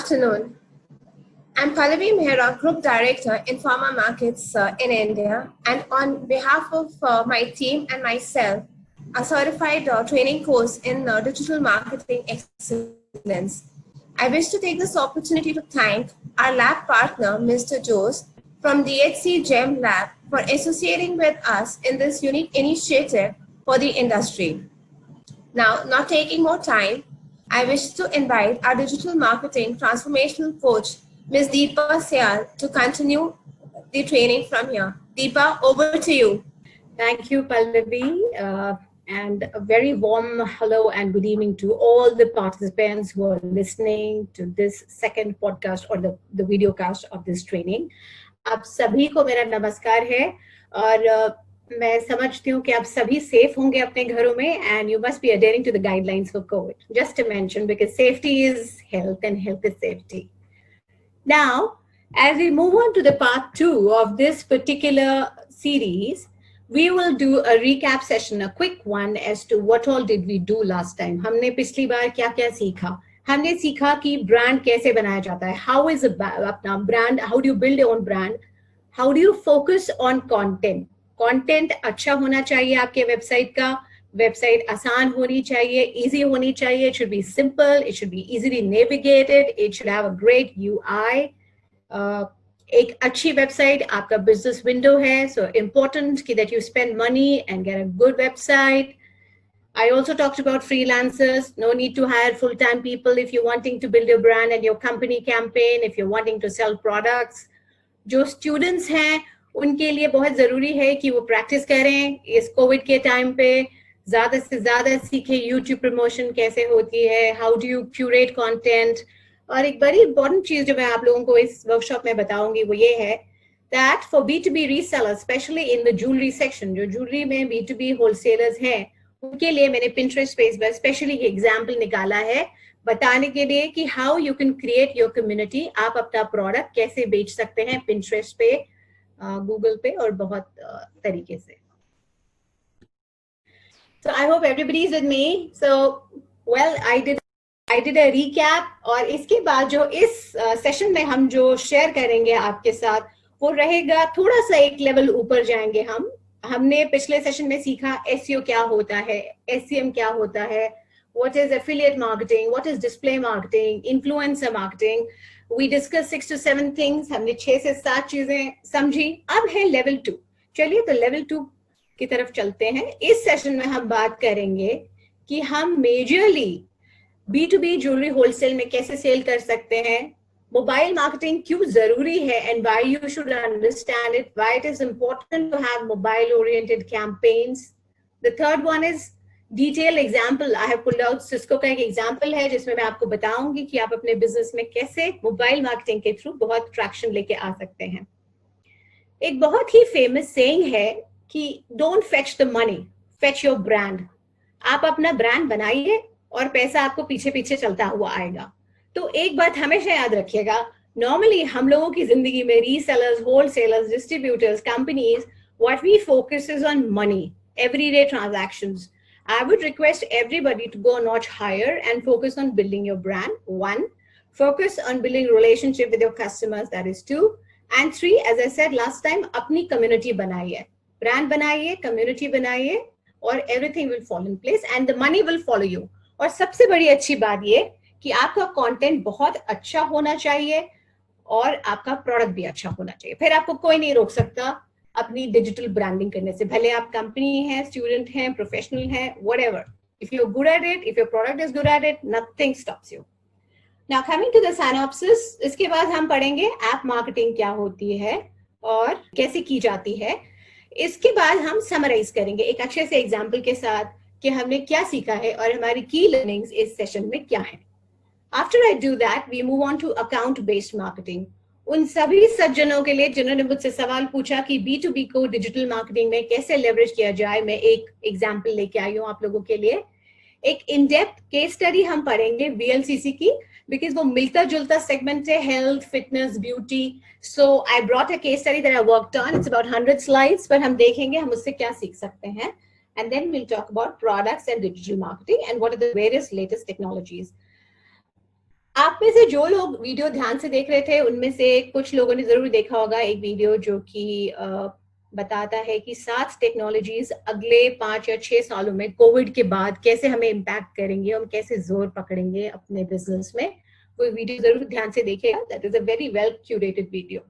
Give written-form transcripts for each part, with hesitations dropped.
afternoon. I'm Pallavi Mehra, Group Director in Pharma Markets in India, and on behalf of my team and myself, a certified training course in digital marketing excellence. I wish to take this opportunity to thank our lab partner, Mr. Jose, from DHC GEM Lab for associating with us in this unique initiative for the industry. Now, not taking more time, I wish to invite our digital marketing transformational coach, Ms. Deepa Syal, to continue the training from here. Deepa, over to you. Thank you, Pallavi, and a very warm hello and good evening to all the participants who are listening to this second podcast or the video cast of this training. आप सभी को मेरा नमस्कार है और मैं समझती हूँ कि आप सभी सेफ होंगे अपने घरों में and you must be adhering to the guidelines for COVID. Just to mention, because safety is health and health is safety. Now, as we move on to the part 2 of this particular series, we will do a recap session, a quick one as to what all did we do last time. हमने पिछली बार क्या-क्या सीखा? हमने सीखा कि brand कैसे बनाया जाता है. How is अपना brand? How do you build your own brand? How do you focus on content? Content अच्छा होना चाहिए आपके वेबसाइट का. वेबसाइट आसान होनी चाहिए, easy होनी चाहिए. It should be simple. It should be easily navigated. It should have a great UI. एक अच्छी वेबसाइट आपका बिजनेस विंडो है. So important that you spend money and get a good website. I also talked about freelancers. No need to hire full-time people if you're wanting to build your brand and your company campaign, if you're wanting to sell products. जो students हैं, उनके लिए बहुत ज़रूरी है कि वो practice करें इस COVID के time पे. ज़्यादा से ज़्यादा सीखें YouTube promotion कैसे होती है, how do you curate content. और एक बड़ी important चीज़ जो मैं आप लोगों को इस workshop में बताऊंगी वो ये है that for B2B resellers, especially in the jewelry section, जो jewelry में B2B wholesalers हैं, उनके लिए मैंने Pinterest space पर स्पेशली एग्जाम्पल निकाला है बताने के लिए कि how you can create your community. आप अपना प्रोडक्ट कैसे बेच सकते हैं Pinterest पे, Google पे और बहुत तरीके से. So I hope everybody is with me. So well, I did a recap और इसके बाद जो इस सेशन में हम जो शेयर करेंगे आपके साथ वो रहेगा थोड़ा सा एक लेवल ऊपर जाएंगे हम. हमने पिछले सेशन में सीखा SEO क्या होता है, SEM क्या होता है, what is affiliate marketing, what is display marketing, influencer marketing. We discussed 6 to 7 things. हमने 6 से 7 चीजें समझी. अब है लेवल 2. चलिए तो लेवल 2 की तरफ चलते हैं. इस सेशन में हम बात करेंगे कि हम मेजरली B2B ज्वेलरी होलसेल में कैसे सेल कर सकते हैं, मोबाइल मार्केटिंग क्यों जरूरी है and why you should understand it, why it is important to have mobile oriented campaigns. The third one is detailed example. I have pulled out Cisco का एक example है जिसमें मैं आपको बताऊंगी कि आप अपने बिजनेस में कैसे मोबाइल मार्केटिंग के थ्रू बहुत ट्रैक्शन लेके आ सकते हैं. एक बहुत ही फेमस सेइंग है कि don't fetch the money, fetch your brand. आप अपना ब्रांड बनाइए और पैसा आपको पीछे पीछे चलता हुआ आएगा. तो एक बात हमेशा याद रखिएगा, नॉर्मली हम लोगों की जिंदगी में resellers, wholesalers, distributors, companies, what we focus is on money, everyday transactions. I would request everybody to go a notch higher and focus on building your brand. 1, focus on building relationship with your customers. That is 2. And 3, as I said last time, अपनी community बनाइए, brand बनाइए, community बनाइए, और everything will fall in place and the money will follow you. और सबसे बड़ी अच्छी बात ये कि आपका कंटेंट बहुत अच्छा होना चाहिए और आपका प्रोडक्ट भी अच्छा होना चाहिए. फिर आपको कोई नहीं रोक सकता अपनी डिजिटल ब्रांडिंग करने से, भले आप कंपनी हैं, स्टूडेंट हैं, प्रोफेशनल हैं, whatever. If you are good at it, if your product is good at it, nothing stops you. Now coming to the synopsis, इसके बाद हम पढ़ेंगे ऐप मार्केटिंग क्या होती है और कैसे की जाती है. इसके बाद हम समराइज करेंगे एक अच्छे से एग्जाम्पल के साथ कि हमने क्या सीखा है और हमारी की लर्निंग्स इस सेशन में क्या है. After I do that, we move on to account-based marketing. उन सभी सज्जनों के लिए जिन्होंने मुझसे सवाल पूछा कि B2B को डिजिटल मार्केटिंग में कैसे लेवरेज किया जाए, मैं एक एग्जाम्पल लेके आई हूँ आप लोगों के लिए. एक इन डेप्थ केस स्टडी हम पढ़ेंगे VLCC की, बिकॉज वो मिलता जुलता सेगमेंट है, health, fitness, beauty. So I brought a case study that I worked on. It's about 100 slides, पर हम देखेंगे हम उससे क्या सीख सकते हैं. And then we'll talk about products and digital marketing and what are the various latest technologies. आप में से जो लोग वीडियो ध्यान से देख रहे थे उनमें से कुछ लोगों ने जरूर देखा होगा एक वीडियो जो कि बताता है कि 7 टेक्नोलॉजीज अगले 5 या 6 सालों में कोविड के बाद कैसे हमें इम्पैक्ट करेंगे, हम कैसे जोर पकड़ेंगे अपने बिजनेस में। वो वीडियो जरूर ध्यान से देखिएगा। That is a very well curated video.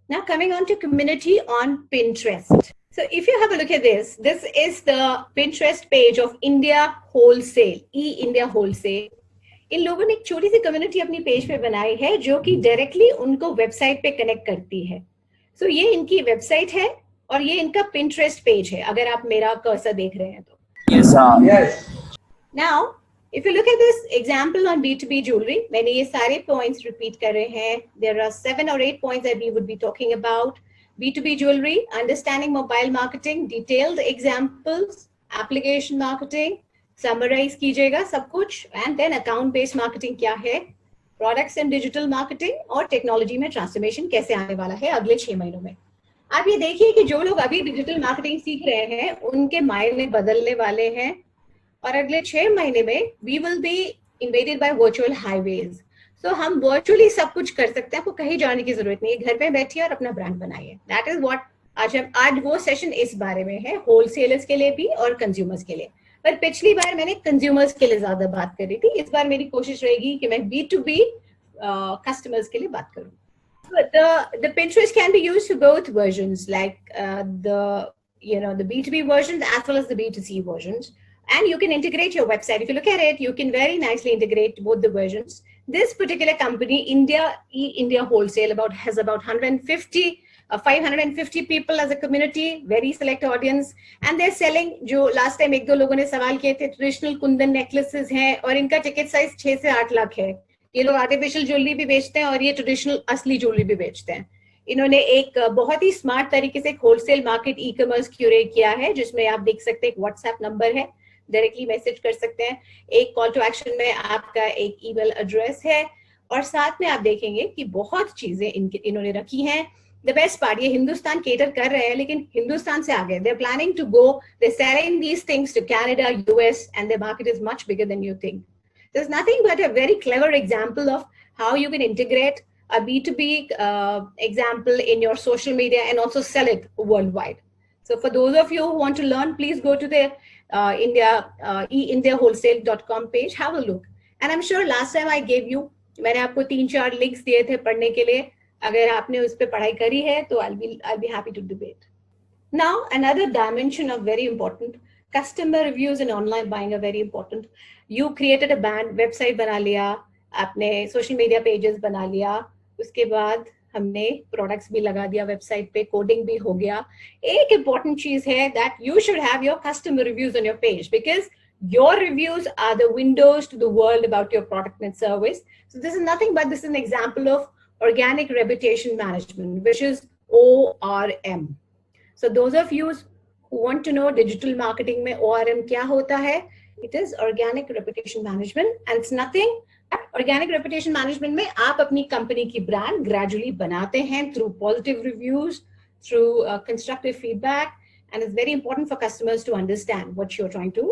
Now coming on to community on Pinterest. So if you have a look at this, this is the Pinterest page of India Wholesale, E-India Wholesale. इन लोगों ने एक छोटी सी community अपनी page पे बनाई है जो कि डायरेक्टली उनको वेबसाइट पे कनेक्ट करती है। सो ये इनकी वेबसाइट है और ये इनका पिंटरेस्ट पेज है, अगर आप मेरा कर्सर देख रहे हैं तो। Yes. Now, if you look at this example on B2B jewelry, मैंने ये सारे points repeat कर रहे हैं. There are 7 or 8 points that we would be talking about. B2B jewelry, understanding mobile marketing, detailed examples, application marketing, summarize कीजिएगा सब कुछ, and then account based marketing क्या है, products and digital marketing और technology में transformation कैसे आने वाला है अगले 6 महीनों में। आप ये देखिए कि जो लोग अभी डिजिटल मार्केटिंग सीख रहे हैं उनके मायने बदलने वाले हैं और अगले 6 महीने में we will be invaded by virtual highways. So हम वर्चुअली सब कुछ कर सकते हैं, आपको कहीं जाने की जरूरत नहीं है, घर पे बैठिए और अपना ब्रांड बनाइए। दैट इज व्हाट आज वो सेशन इस बारे में है, होलसेलर्स के लिए भी और कंज्यूमर्स के लिए। पर पिछली बार मैंने कंज्यूमर्स के लिए ज्यादा बात करी थी, इस बार मेरी कोशिश रहेगी कि मैं B2B कस्टमर्स के लिए बात करूं। The Pinterest can be used for both versions, like the B2B versions as well as the B2C versions. And you can integrate your website. If you look at it, you can very nicely integrate both the versions. This particular company, India Wholesale, has about 550 people as a community, very select audience, and they're selling, जो last time एक दो लोगों ने सवाल किए थे, traditional Kundan necklaces हैं और इनका ticket size 6 से 8 लाख है। ये लोग आर्टिफिशियल ज्वेलरी भी बेचते हैं और ये ट्रेडिशनल असली ज्वेलरी भी बेचते हैं। इन्होंने एक बहुत ही स्मार्ट तरीके से एक wholesale market e commerce curate किया है, जिसमें आप देख सकते हैं एक व्हाट्सएप नंबर है, डायरेक्टली मैसेज कर सकते हैं, एक कॉल टू एक्शन में आपका एक ईमेल एड्रेस है और साथ में आप देखेंगे कि बहुत चीजें इन्होंने रखी हैं। द बेस्ट पार्ट, ये हिंदुस्तान केटर कर रहे हैं लेकिन हिंदुस्तान से आगे, they are planning to go, they selling these things to Canada, US, and the market is much bigger than you think. There's nothing but a very clever example of how you can integrate a B2B example in your social media and also sell it worldwide. So for those of you who want to learn, please go to the eindiawholesale.com page, have a look. And I'm sure last time I gave you, मैंने आपको 3-4 links दिए थे पढ़ने के लिए, अगर आपने उस पर पढ़ाई करी है तो I'll be happy to debate. Now another dimension of very important, customer reviews and online buying are very important. You created a brand, website बना लिया, आपने सोशल मीडिया पेजेस बना लिया, उसके बाद हमने प्रोडक्ट्स भी लगा दिया वेबसाइट पे, कोडिंग भी हो गया। एक इम्पोर्टेंट चीज है that you should have your customer reviews on your page, because your reviews are the windows to the world about your product and service. So this is nothing but this is an example of organic reputation management, which is ORM. So those of you who want to know digital marketing में ORM क्या होता है, it is organic reputation management, and it's nothing but organic reputation management में आप अपनी company की brand gradually बनाते हैं through positive reviews, through constructive feedback, and it's very important for customers to understand what you're trying to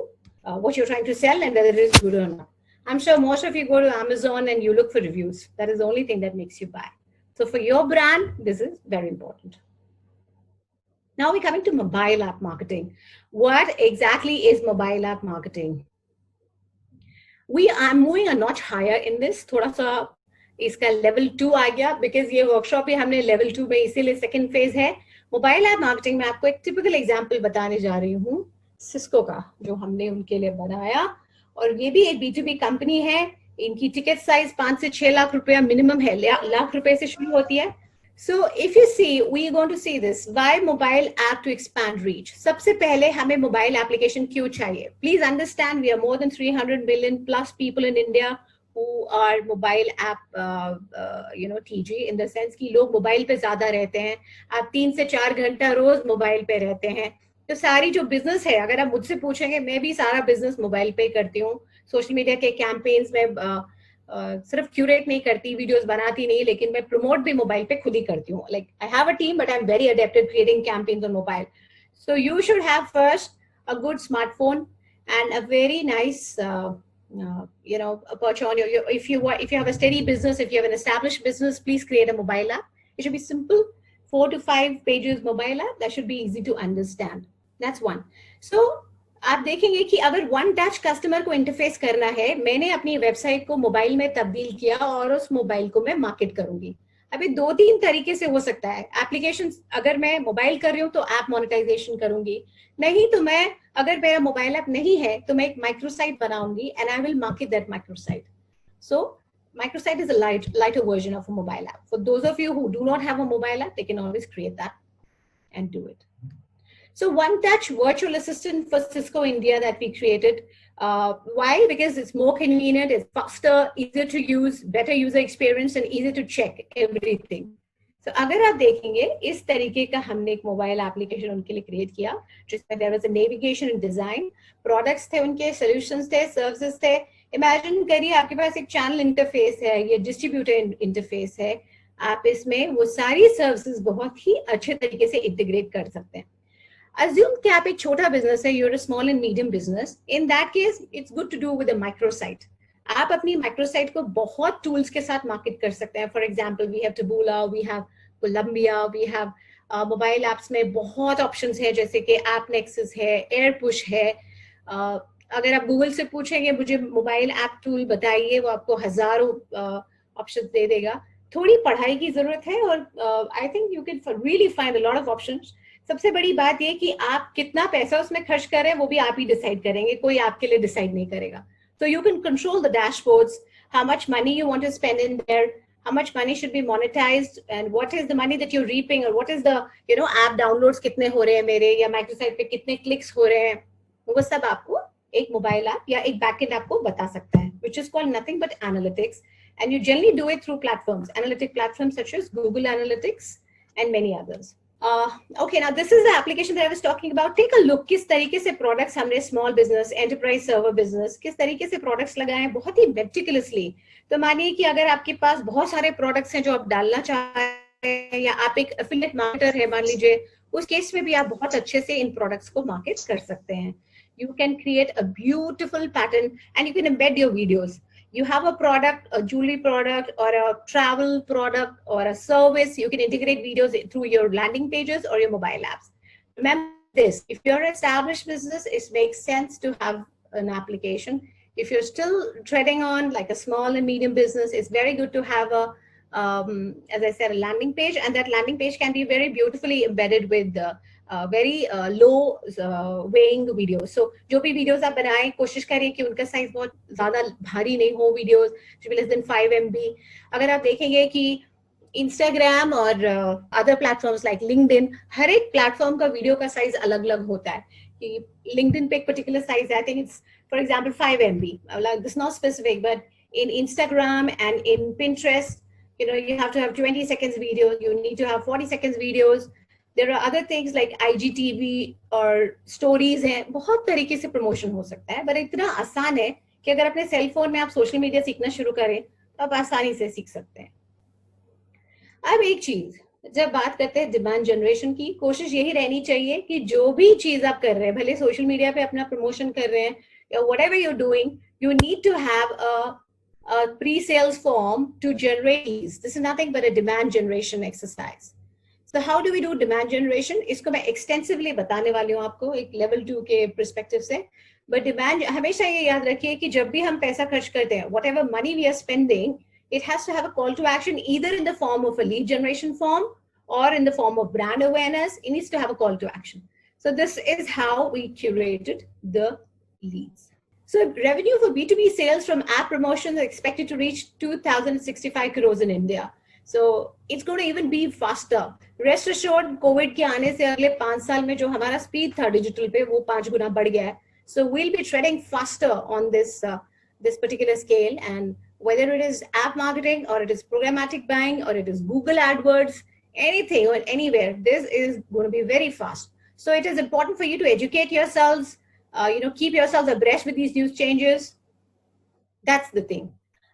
sell and whether it is good or not. I'm sure most of you go to Amazon and you look for reviews. That is the only thing that makes you buy. So for your brand, this is very important. Now we're coming to mobile app marketing. What exactly is mobile app marketing? We are moving a notch higher in this. थोड़ा सा इसका level 2 आ गया, because ये workshop ही हमने level 2 में, इसीलिए second phase है। Mobile app marketing में आपको एक typical example बताने जा रही हूँ, Cisco का, जो हमने उनके लिए बनाया, और ये भी एक B2B कंपनी है। इनकी टिकट साइज 5 से 6 लाख रुपया मिनिमम है, लाख रुपए से शुरू होती है। So if you see, we are going to see this. Why mobile app to expand reach? सबसे पहले हमें mobile application क्यों चाहिए? Please understand, we are more than 300 million plus people in India who are mobile app, TG, in the sense कि लोग mobile पे ज्यादा रहते हैं। आप 3 से 4 घंटा रोज मोबाइल पे रहते हैं। तो सारी जो बिजनेस है, अगर आप मुझसे पूछेंगे, मैं भी सारा बिजनेस मोबाइल पे करती हूँ। सोशल मीडिया के कैंपेन्स में सिर्फ क्यूरेट नहीं करती, वीडियोस बनाती नहीं, लेकिन मैं प्रमोट भी मोबाइल पे खुद ही करती हूँ। Like I have a team but I am very adept at creating campaigns on mobile. So you should have first a good smartphone and a very nice perch on if you have a steady business, if you have an established business, please create a mobile app. It should be simple, 4 to 5 pages mobile app that should be easy to understand. That's one. So आप देखेंगे कि अगर one touch customer को interface करना है, मैंने अपनी website को मोबाइल में तब्दील किया और उस मोबाइल को मैं मार्केट करूंगी. अभी 2-3 तरीके से हो सकता है. एप्लीकेशन अगर मैं मोबाइल कर रही हूँ तो ऐप मोनेटाइजेशन करूंगी, नहीं तो मैं अगर मेरा मोबाइल ऐप नहीं है तो मैं एक माइक्रोसाइट बनाऊंगी and I will market that microsite. So microsite is a lighter version of a mobile app. For those of you who do not have a mobile app, they can always create that and do it. So One Touch virtual assistant for Cisco India that we created. Why? Because it's more convenient, it's faster, easier to use, better user experience, and easier to check everything. So अगर आप देखेंगे इस तरीके का हमने एक mobile application उनके लिए क्रिएट किया जिसमें there was a navigation and design, products थे उनके, solutions थे, services थे. इमेजिन करिए आपके पास एक चैनल इंटरफेस है या डिस्ट्रीब्यूटर इंटरफेस है, आप इसमें वो सारी सर्विसेज बहुत ही अच्छे तरीके से इंटीग्रेट कर सकते हैं. Assume कि आप एक छोटा बिजनेस है, you're a small and medium business. In that case, it's good to do with a microsite. आप अपनी माइक्रोसाइट को बहुत टूल्स के साथ मार्केट कर सकते हैं. For example we have Taboola, we have Columbia, we have mobile apps में बहुत ऑप्शंस है जैसे कि ऐप नेक्सस है, एयरपुश है. अगर आप गूगल से पूछेंगे मुझे मोबाइल ऐप टूल बताइए, वो आपको हजारों ऑप्शंस दे देगा. थोड़ी पढ़ाई की जरूरत है और I think you can really find a lot of options. सबसे बड़ी बात ये कि आप कितना पैसा उसमें खर्च कर रहे हैं वो भी आप ही डिसाइड करेंगे, कोई आपके लिए डिसाइड नहीं करेगा. So you can control the dashboards, how much money you want to spend in there, how much money should be monetized, and what is the money that you're reaping, or what is the app downloads कितने हो रहे हैं मेरे, या microsite पे कितने clicks हो रहे हैं, वो सब आपको एक मोबाइल ऐप या एक बैकएंड ऐप को बता सकता है, which is called nothing but analytics. And you generally do it through platforms, analytic platforms such as Google Analytics and many others. Okay, now this is the application that I was talking about. Take a look किस तरीके से products हमने small business, enterprise server business, किस तरीके से products लगाए हैं बहुत ही meticulously. तो मानिए कि अगर आपके पास बहुत सारे products हैं जो आप डालना चाहते हैं या आप एक affiliate marketer है मान लीजिए, उस केस में भी आप बहुत अच्छे से इन products को market कर सकते हैं. You can create a beautiful pattern and you can embed your videos. You have a product, a jewelry product or a travel product or a service, you can integrate videos through your landing pages or your mobile apps. Remember this, if you're an established business, it makes sense to have an application. If you're still treading on like a small and medium business, it's very good to have a, as I said, a landing page, and that landing page can be very beautifully embedded with the very low weighing videos. So जो भी videos आप बनाएं, कोशिश करिए कि उनका size बहुत ज़्यादा भारी नहीं हो. videos should be less than 5 MB. अगर आप देखेंगे कि Instagram और other platforms like LinkedIn, हर एक प्लेटफॉर्म का वीडियो का साइज अलग अलग होता है. कि LinkedIn पे एक particular size, I think it's for example 5 MB. Like this is not specific, but in Instagram and in Pinterest, you have to have 20 seconds videos. You need to have 40 seconds videos. There are other things like IGTV और stories हैं, बहुत तरीके से promotion हो सकता है, पर इतना आसान है कि अगर अपने सेल फोन में आप सोशल मीडिया सीखना शुरू करें तो आप आसानी से सीख सकते हैं. अब एक चीज, जब बात करते हैं डिमांड जनरेशन की, कोशिश यही रहनी चाहिए कि जो भी चीज आप कर रहे हैं, भले सोशल मीडिया पे अपना प्रमोशन कर रहे हैं या whatever you're doing, you need to have a pre-sales form to generate leads. This is nothing but a demand generation exercise. So how do we do demand generation? इसको मैं extensively बताने वाली हूँ आपको एक level 2 के perspective से. But demand, हमेशा ये याद रखिए कि जब भी हम पैसा खर्च करते हैं, whatever money we are spending, it has to have a call to action either in the form of a lead generation form or in the form of brand awareness. It needs to have a call to action. So this is how we curated the leads. So revenue for B2B sales from app promotions is expected to reach 2,065 crores in India. So it's going to even be faster. Rest assured, COVID के आने से अगले 5 साल में जो हमारा speed था digital पे वो 5 गुना बढ़ गया है. So we'll be treading faster on this this particular scale, and whether it is app marketing or it is programmatic buying or it is Google AdWords, anything or anywhere, this is going to be very fast. So it is important for you to educate yourselves, keep yourselves abreast with these new changes. That's the thing.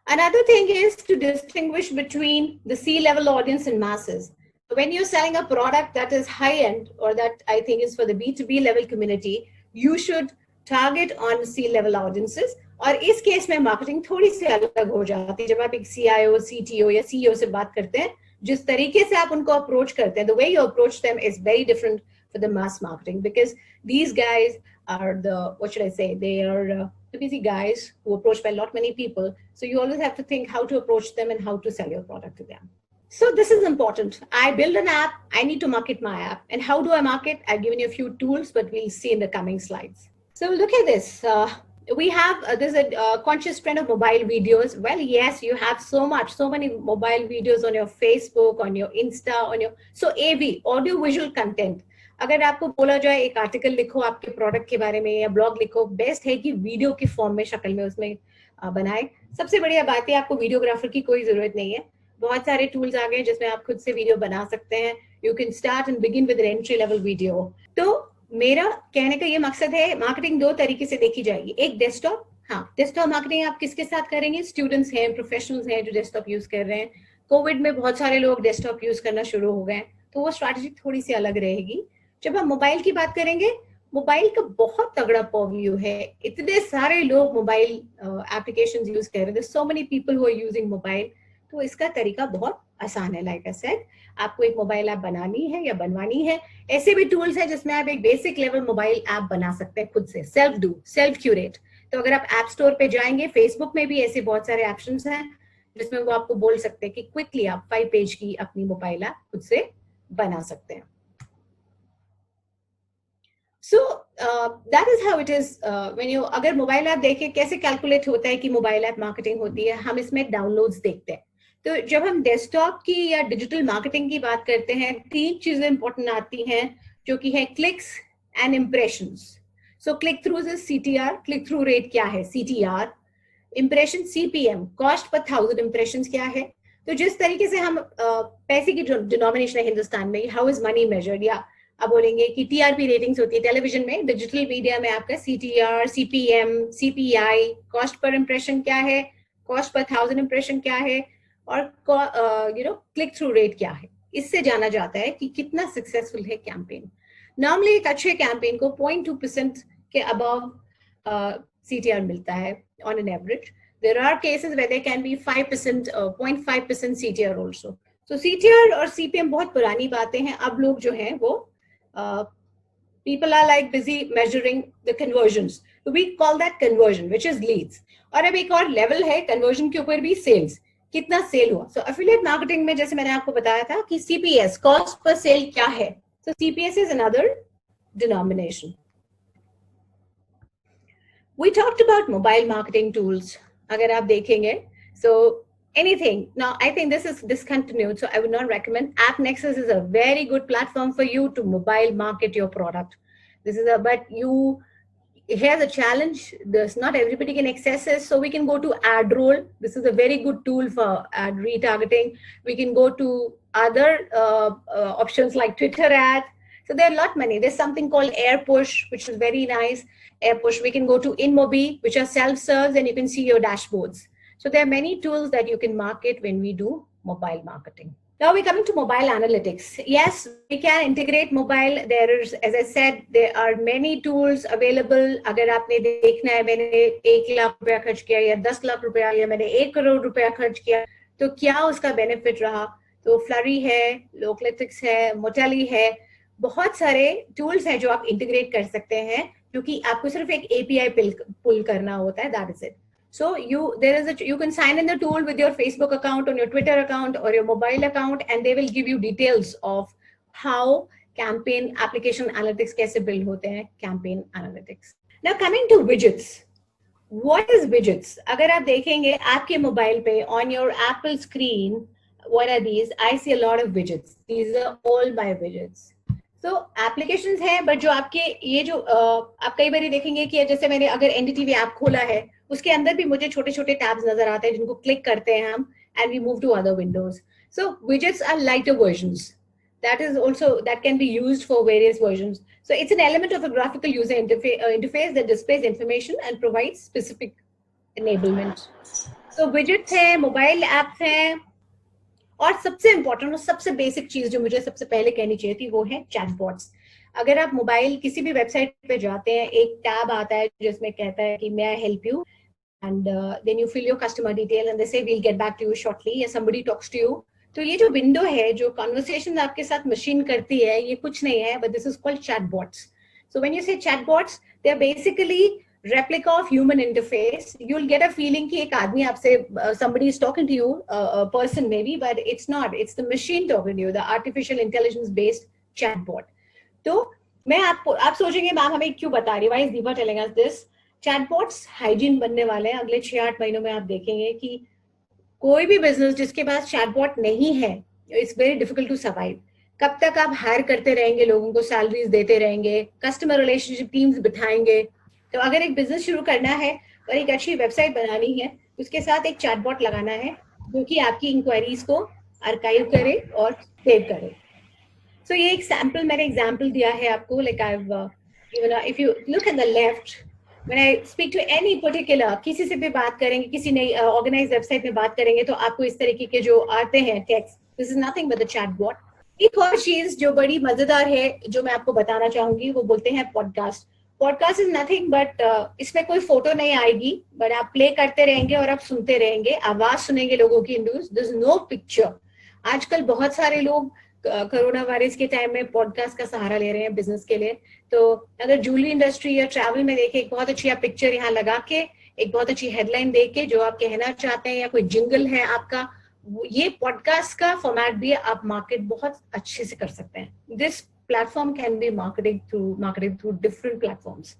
Another thing is to distinguish between the C-level audience and masses. When you're selling a product that is high-end, or that I think is for the B2B level community, you should target on C-level audiences. और इस case में marketing थोड़ी सी अलग हो जाती है। जब आप एक CIO, CTO या CEO से बात करते हैं, जिस तरीके से आप उनको अप्रोच करते हैं, the way you approach them is very different for the mass marketing, because these guys are the, what should I say, they are the busy guys who approach by many people. So you always have to think how to approach them and how to sell your product to them. So this is important. I build an app, I need to market my app. And how do I market? I've given you a few tools, but we'll see in the coming slides. So look at this. We have, there's a conscious trend of mobile videos. Well, yes, you have so many mobile videos on your Facebook, on your Insta, on your, so AV, audio visual content. अगर आपको बोला जाए एक article लिखो आपके product के बारे में या ब्लॉग लिखो, बेस्ट है कि वीडियो की फॉर्म में, शक्ल में उसमें बनाए। सबसे बढ़िया बात है आपको वीडियोग्राफर की कोई जरूरत नहीं है, बहुत सारे टूल्स आ गए जिसमें आप खुद से वीडियो बना सकते हैं। You can start and begin with an entry level video. तो मेरा कहने का ये मकसद है, मार्केटिंग दो तरीके से देखी जाएगी। एक डेस्कटॉप, हाँ डेस्कटॉप मार्केटिंग आप किसके साथ करेंगे? स्टूडेंट्स हैं, प्रोफेशनल्स हैं जो डेस्कटॉप यूज कर रहे हैं। कोविड में बहुत सारे लोग डेस्कटॉप यूज करना शुरू हो गए, तो वो स्ट्रैटेजी थोड़ी सी अलग रहेगी। जब हम मोबाइल की बात करेंगे, मोबाइल का बहुत तगड़ा पॉव्यू है, इतने सारे लोग मोबाइल एप्लीकेशंस यूज कर रहे हैं, so many people who are using mobile. तो इसका तरीका बहुत आसान है। लाइक आई सेड, आपको एक मोबाइल ऐप बनानी है या बनवानी है, ऐसे भी टूल्स हैं जिसमें आप एक बेसिक लेवल मोबाइल ऐप बना सकते हैं खुद से, सेल्फ क्यूरेट। तो अगर आप ऐप स्टोर पे जाएंगे, फेसबुक में भी ऐसे बहुत सारे ऑप्शंस हैं जिसमें वो आपको बोल सकते हैं कि क्विकली आप 5 पेज की अपनी मोबाइल ऐप खुद से बना सकते हैं। So that is how it is when you, अगर मोबाइल ऐप देखें कैसे कैलकुलेट होता है कि मोबाइल ऐप मार्केटिंग होती है, हम इसमें डाउनलोड्स देखते हैं। तो जब हम डेस्कटॉप की या डिजिटल मार्केटिंग की बात करते हैं, 3 चीजें इंपॉर्टेंट आती हैं जो कि है clicks and impressions. So click throughs is CTR, click through rate क्या है? CTR। Impression CPM, cost per 1000 impressions क्या है? तो जिस तरीके से हम पैसे की डिनोमिनेशन है हिंदुस्तान में, हाउ इज मनी मेजर्ड, या आप बोलेंगे कि TRP रेटिंग्स होती है टेलीविजन में, डिजिटल मीडिया में आपका CTR, CPM, CPI, cost per impression क्या है, कॉस्ट पर 1000 इम्प्रेशन क्या है, और क्लिक थ्रू रेट क्या है। इससे जाना जाता है कि कितना सक्सेसफुल है कैंपेन। नॉर्मली एक अच्छे कैंपेन को 0.2% के अबव CTR मिलता है on an average. There are cases where there can be 5%, 0.5% CTR also. तो CTR और CPM बहुत पुरानी बातें हैं। अब लोग जो हैं वो people are like busy measuring the conversions, so we call that conversion, which is leads। और अब एक और लेवल है conversion के ऊपर भी, sales, कितना सेल हुआ। सो एफिलिएट मार्केटिंग में जैसे मैंने आपको बताया था कि CPS, कॉस्ट पर सेल क्या है, सो CPS is another denomination. We talked about mobile marketing tools. अगर आप देखेंगे, so anything. Now, I think this is discontinued, so I would not recommend. AppNexus is a very good platform for you to mobile market your product. But here's a challenge. There's not everybody can access it, so we can go to AdRoll. This is a very good tool for ad retargeting. We can go to other options like Twitter ad. So there are a lot many. There's something called AirPush, which is very nice. AirPush. We can go to InMobi, which are self-serves, and you can see your dashboards. So there are many tools that you can market when we do mobile marketing. Now we're coming to mobile analytics. Yes, we can integrate mobile. There is, as I said, there are many tools available. अगर आपने देखना है मैंने 1 लाख रुपया खर्च किया या 10 लाख रुपया या मैंने 1 करोड़ रुपया खर्च किया, तो क्या उसका बेनिफिट रहा? तो फ्लरी है, लोकलिटिक्स है, मोटेली है, बहुत सारे टूल्स हैं जो आप इंटीग्रेट कर सकते हैं, क्योंकि आपको सिर्फ एक API पुल करना होता है, that is it. So you can sign in the tool with your Facebook account, on your Twitter account, or your mobile account, and they will give you details of how campaign application analytics कैसे build होते हैं, campaign analytics. Now coming to widgets. What is widgets? अगर आप देखेंगे आपके mobile पे on your Apple screen, what are these? I see a lot of widgets. These are all my widgets. तो applications हैं, बट जो आपके ये जो आप कई बार देखेंगे कि जैसे मैंने अगर NDTV ऐप खोला है, उसके अंदर भी मुझे छोटे छोटे टैब्स नजर आते हैं जिनको क्लिक करते हैं हम, and we move to other windows. So widgets are lighter versions, that can be used for various versions. So it's an element of a graphical user interface that displays information and provides specific enablement. So widgets हैं, mobile apps हैं, और सबसे important और सबसे basic चीज जो मुझे सबसे पहले कहनी चाहिए थी वो है चैटबॉट्स। अगर आप मोबाइल किसी भी वेबसाइट पे जाते हैं, एक टैब आता है जिसमें कहता है कि may I help you, and then you fill your customer detail and they say we'll get back to you shortly, या somebody talks to you. तो ये जो विंडो है, जो कॉन्वर्सेशन आपके साथ मशीन करती है, ये कुछ नहीं है, but this is called chatbots. So when you say chatbots, they are basically replica of human interface. You'll get a feeling कि एक आदमी आपसे somebody is talking to you, a person maybe, but it's not. It's the machine talking to you, the artificial intelligence based chatbot. तो मैं आप सोचेंगे ma'am हमें क्यों बता रही है, why is Deepa telling us this? Chatbots hygiene बनने वाले हैं अगले 6-8 महीनों में. आप देखेंगे कि कोई भी बिजनेस जिसके पास चैटबॉट नहीं है, it's very difficult to survive. कब तक आप हायर करते रहेंगे, लोगों को सैलरीज देते रहेंगे, कस्टमर रिलेशनशिप टीम्स बिठाएंगे. तो अगर एक बिजनेस शुरू करना है और एक अच्छी वेबसाइट बनानी है, उसके साथ एक चैटबॉट लगाना है जो कि आपकी इंक्वायरीज को आर्काइव करे और सेव करे. सो ये एक सैम्पल, मैंने एग्जाम्पल दिया है आपको. Like I if you look at the left, when I speak to any particular, किसी से भी बात करेंगे, किसी नई ऑर्गेनाइज वेबसाइट में बात करेंगे, तो आपको इस तरीके के जो आते हैं text, this is nothing but the chatbot. एक और चीज जो बड़ी मजेदार है जो मैं आपको बताना चाहूंगी, वो बोलते हैं podcast. Podcast is nothing but इसमें कोई फोटो नहीं आएगी, बट आप प्ले करते रहेंगे और आप सुनते रहेंगे, आवाज सुनेंगे लोगों की. This is no picture. आजकल बहुत सारे लोग कोरोना वायरस के टाइम में पॉडकास्ट का सहारा ले रहे हैं बिजनेस के लिए. तो अगर ज्वेलरी इंडस्ट्री या ट्रैवल में देखे, एक बहुत अच्छी आप पिक्चर यहाँ लगा के, एक बहुत अच्छी हेडलाइन देख के जो आप कहना चाहते हैं, या कोई जिंगल है आपका, ये पॉडकास्ट का फॉर्मेट भी आप मार्केट बहुत अच्छे से कर सकते हैं. This platform can be marketed through different platforms.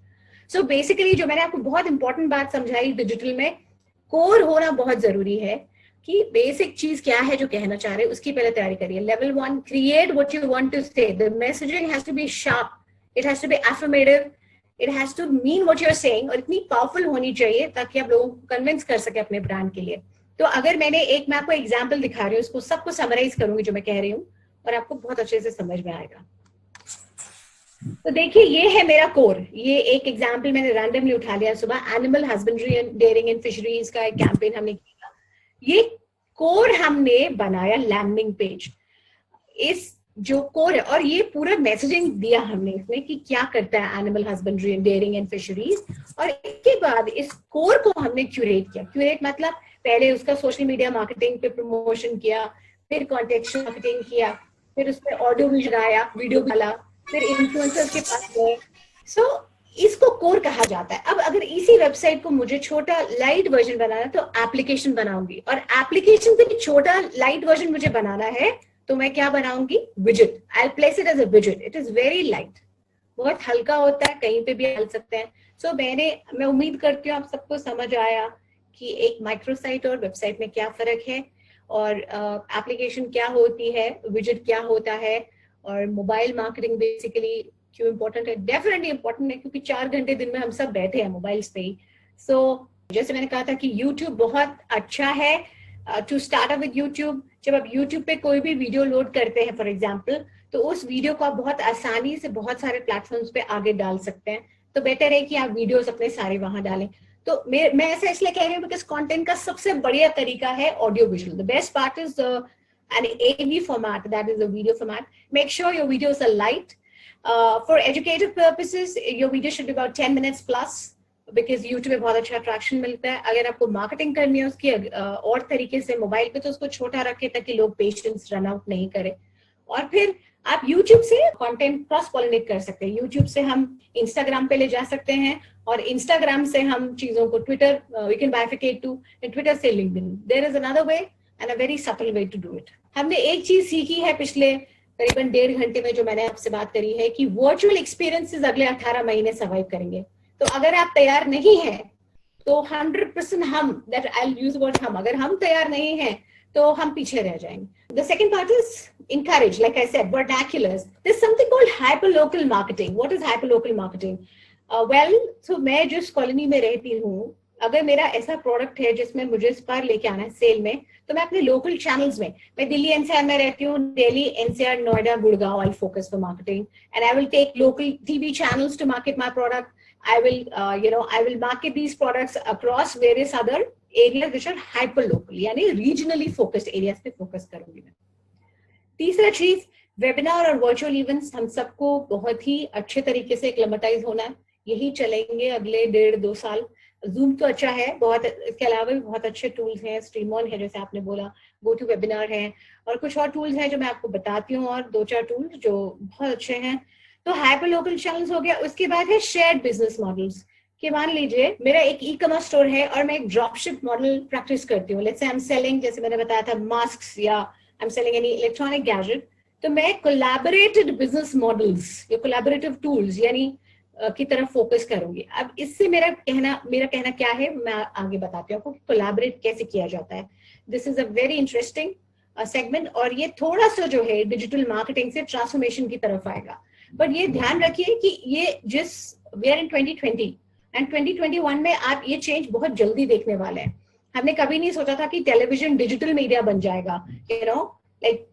So basically जो मैंने आपको बहुत इंपॉर्टेंट बात समझाई, डिजिटल में कोर होना बहुत जरूरी है कि बेसिक चीज क्या है जो कहना चाह रहे हैं, उसकी पहले तैयारी करिए. Level 1, create what you want to say. The messaging has to be sharp, it has to be affirmative, it has to mean what you are saying, और इतनी पावरफुल होनी चाहिए ताकि आप लोगों को कन्विंस कर सके अपने ब्रांड के लिए. तो अगर मैं आपको एग्जाम्पल दिखा रही हूँ, उसको सबको समराइज करूंगी जो मैं कह रही हूँ, और आपको बहुत अच्छे से समझ में आएगा. तो देखिए, ये है मेरा कोर. ये एक एग्जाम्पल मैंने रैंडमली उठा लिया सुबह. Animal husbandry and dairying and fisheries का एक कैंपेन हमने किया. ये कोर हमने बनाया, लैंडिंग पेज. इस जो कोर है, और ये पूरा मैसेजिंग दिया हमने इसमें कि क्या करता है animal husbandry and dairying and fisheries. और इसके बाद इस कोर को हमने क्यूरेट किया. क्यूरेट मतलब पहले उसका सोशल मीडिया मार्केटिंग पे प्रमोशन किया, फिर कॉन्टेक्स्ट मार्केटिंग किया, फिर उस पर ऑडियो भी लगाया, वीडियो डाला, फिर इन्फ्लुएंसर्स के पास गए. सो इसको कोर कहा जाता है. अब अगर इसी वेबसाइट को मुझे छोटा लाइट वर्जन बनाना है तो एप्लीकेशन बनाऊंगी, और एप्लीकेशन से भी छोटा लाइट वर्जन मुझे बनाना है तो मैं क्या बनाऊंगी, विजेट. I will place it as a विजेट. It is very light, बहुत हल्का होता है, कहीं पे भी डाल सकते हैं. सो मैं उम्मीद करती हूँ आप सबको समझ आया कि एक माइक्रोसाइट और वेबसाइट में क्या फर्क है, और एप्लीकेशन क्या होती है, विजेट क्या होता है, और मोबाइल मार्केटिंग बेसिकली क्यों इम्पोर्टेंट है. डेफिनेटली इम्पोर्टेंट है क्योंकि 4 घंटे दिन में हम सब बैठे हैं मोबाइल्स पे ही. सो जैसे मैंने कहा था कि यूट्यूब बहुत अच्छा है to start up with YouTube. जब आप यूट्यूब पे कोई भी वीडियो लोड करते हैं फॉर एग्जाम्पल, तो उस वीडियो को आप बहुत आसानी से बहुत सारे प्लेटफॉर्म्स पे आगे डाल सकते हैं. तो बेटर है कि आप वीडियोस अपने सारे वहां डालें. तो मैं ऐसा इसलिए कह रही हूँ बिकॉज कंटेंट का सबसे बढ़िया तरीका है audio visual. The best part is an AV format, that is the video format. Make sure your videos are light. For educative purposes, your video should be about 10 minutes plus, because YouTube में बहुत अच्छा attraction मिलता है. अगर आपको marketing करनी है उसकी और तरीके से मोबाइल पे, तो उसको छोटा रखें ताकि लोग पेशेंस रन आउट नहीं करें. और फिर आप YouTube से कंटेंट क्रॉस पॉलिनेट कर सकते हैं. YouTube से हम Instagram पे ले जा सकते हैं, और Instagram से हम चीजों को Twitter, we can bifurcate to Twitter से LinkedIn. There is another way and a very subtle way to do it. हमने एक चीज सीखी है पिछले करीबन 1.5 घंटे में जो मैंने आपसे बात करी है कि वर्चुअल एक्सपीरियंसेस अगले 18 महीने सर्वाइव करेंगे. तो अगर आप तैयार नहीं हैं तो 100% अगर हम तैयार नहीं हैं तो हम पीछे रह जाएंगे. The second part is encourage, like I said, vernaculars. There's something called hyperlocal marketing. What is hyperlocal marketing? So मैं जिस कॉलोनी में रहती हूँ, अगर मेरा ऐसा प्रोडक्ट है जिसमें मुझे स्पार लेके आना है सेल में, तो मैं अपने लोकल चैनल्स में, मैं दिल्ली एनसीआर में रहती हूँ, Delhi NCR Noida Gurgaon, I focus for marketing and I will take local TV channels to market my product. I will market these products across various other areas which are hyper local, यानी regionally focused areas पे focus करूंगी मैं. तीसरा चीज, webinar और virtual events हम सबको बहुत ही अच्छे तरीके से एक्लेमेटाइज होना है. यही चलेंगे अगले 1.5-2 साल. जूम तो अच्छा है बहुत, इसके अलावा भी बहुत अच्छे टूल्स हैं, स्ट्रीमऑन है जैसे आपने बोला, गो टू वेबिनार है, और कुछ और टूल्स हैं जो मैं आपको बताती हूँ, और 2-4 टूल्स जो बहुत अच्छे हैं। तो हाइपर लोकल चैनल्स हो गया। उसके बाद है शेयर्ड बिजनेस मॉडल्स, कि मान लीजिए मेरा एक ई कॉमर्स स्टोर है और मैं एक ड्रॉपशिप मॉडल प्रैक्टिस करती हूँ। Let's say I am selling, जैसे मैंने बताया था, मास्क, या I am selling any electronic gadget, तो मैं कोलैबोरेटेड बिजनेस मॉडल्स या कोलैबोरेटिव टूल्स यानी की तरफ फोकस करूंगी। अब इससे मेरा कहना क्या है, मैं आगे बताती हूँ आपको कोलैबोरेट कैसे किया जाता है। This is a very interesting segment, और ये थोड़ा सा जो है डिजिटल मार्केटिंग से ट्रांसफॉर्मेशन की तरफ आएगा। बट ये ध्यान रखिए कि ये जिस वी आर इन 2020 एंड 2021 में आप ये चेंज बहुत जल्दी देखने वाले हैं। हमने कभी नहीं सोचा था कि टेलीविजन डिजिटल मीडिया बन जाएगा, you know, like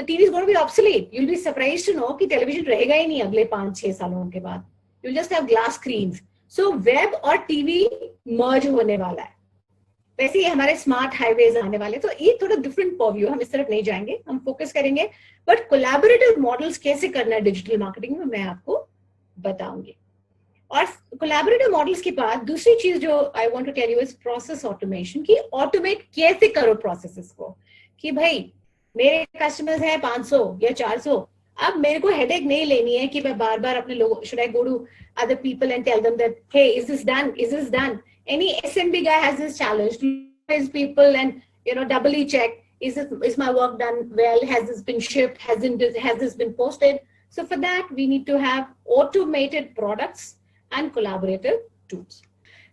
the TV is going to be obsolete, you will be surprised to know कि टेलीविजन रहेगा ही नहीं अगले 5-6 सालों के बाद। You just have glass screens. So web और टीवी मर्ज होने वाला है। वैसे ही हमारे स्मार्ट हाईवेज आने वाले, तो ये थोड़ा डिफरेंट पॉव्यू, हम इस तरफ नहीं जाएंगे, हम फोकस करेंगे। बट कोलैबोरेटिव मॉडल्स कैसे करना है डिजिटल मार्केटिंग में, मैं आपको बताऊंगी। और कोलैबोरेटिव मॉडल्स के बाद दूसरी चीज जो I want to tell you is process automation, की ऑटोमेट कैसे करो प्रोसेसेस को, कि भाई मेरे कस्टमर्स हैं 500 या 400, अब मेरे को हेडेक नहीं लेनी है कि मैं बार बार अपने लोगों, should I go to other people and tell them that, hey, is this done? Any SMB guy has this challenge to his people and, you know, doubly check, is my work done well? Has this been shipped? Has this been posted? So for that, we need to have automated products and collaborative tools.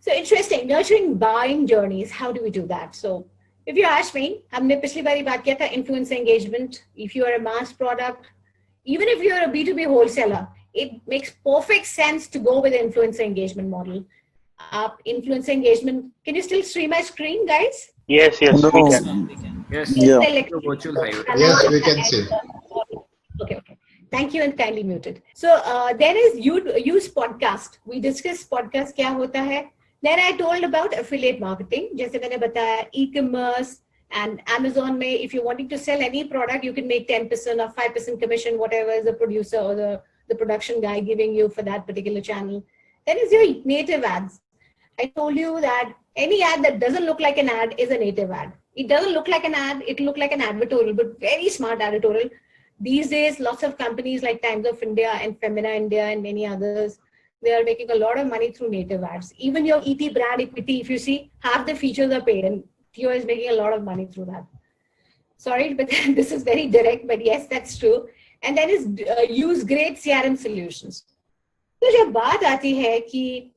So interesting, nurturing buying journeys. How do we do that? So if you ask me, हमने पिछली बारी बात किया था influencer engagement. If you are a mass product, even if you're a B2B wholesaler, it makes perfect sense to go with the influencer engagement model. Influencer engagement, can you still stream my screen, guys? Yes, No. we can. Yes. Yeah. Virtual highway. Yes, we can see. Okay. Thank you, and kindly muted. So then is use podcast. We discussed podcast क्या होता है. Then I told about affiliate marketing. जैसे मैंने बताया e-commerce and Amazon में, if you're wanting to sell any product, you can make 10% or 5% commission, whatever is the producer or the production guy giving you for that particular channel. Then is your native ads. I told you that any ad that doesn't look like an ad is a native ad. It doesn't look like an ad, it look like an advertorial, but very smart advertorial. These days, lots of companies like Times of India and Femina India and many others, they are making a lot of money through native ads. Even your ET brand equity, if you see, half the features are paid, and Theo is making a lot of money through that. Sorry, but this is very direct, but yes, that's true. And then is use great CRM solutions. तो जब बात आती है कि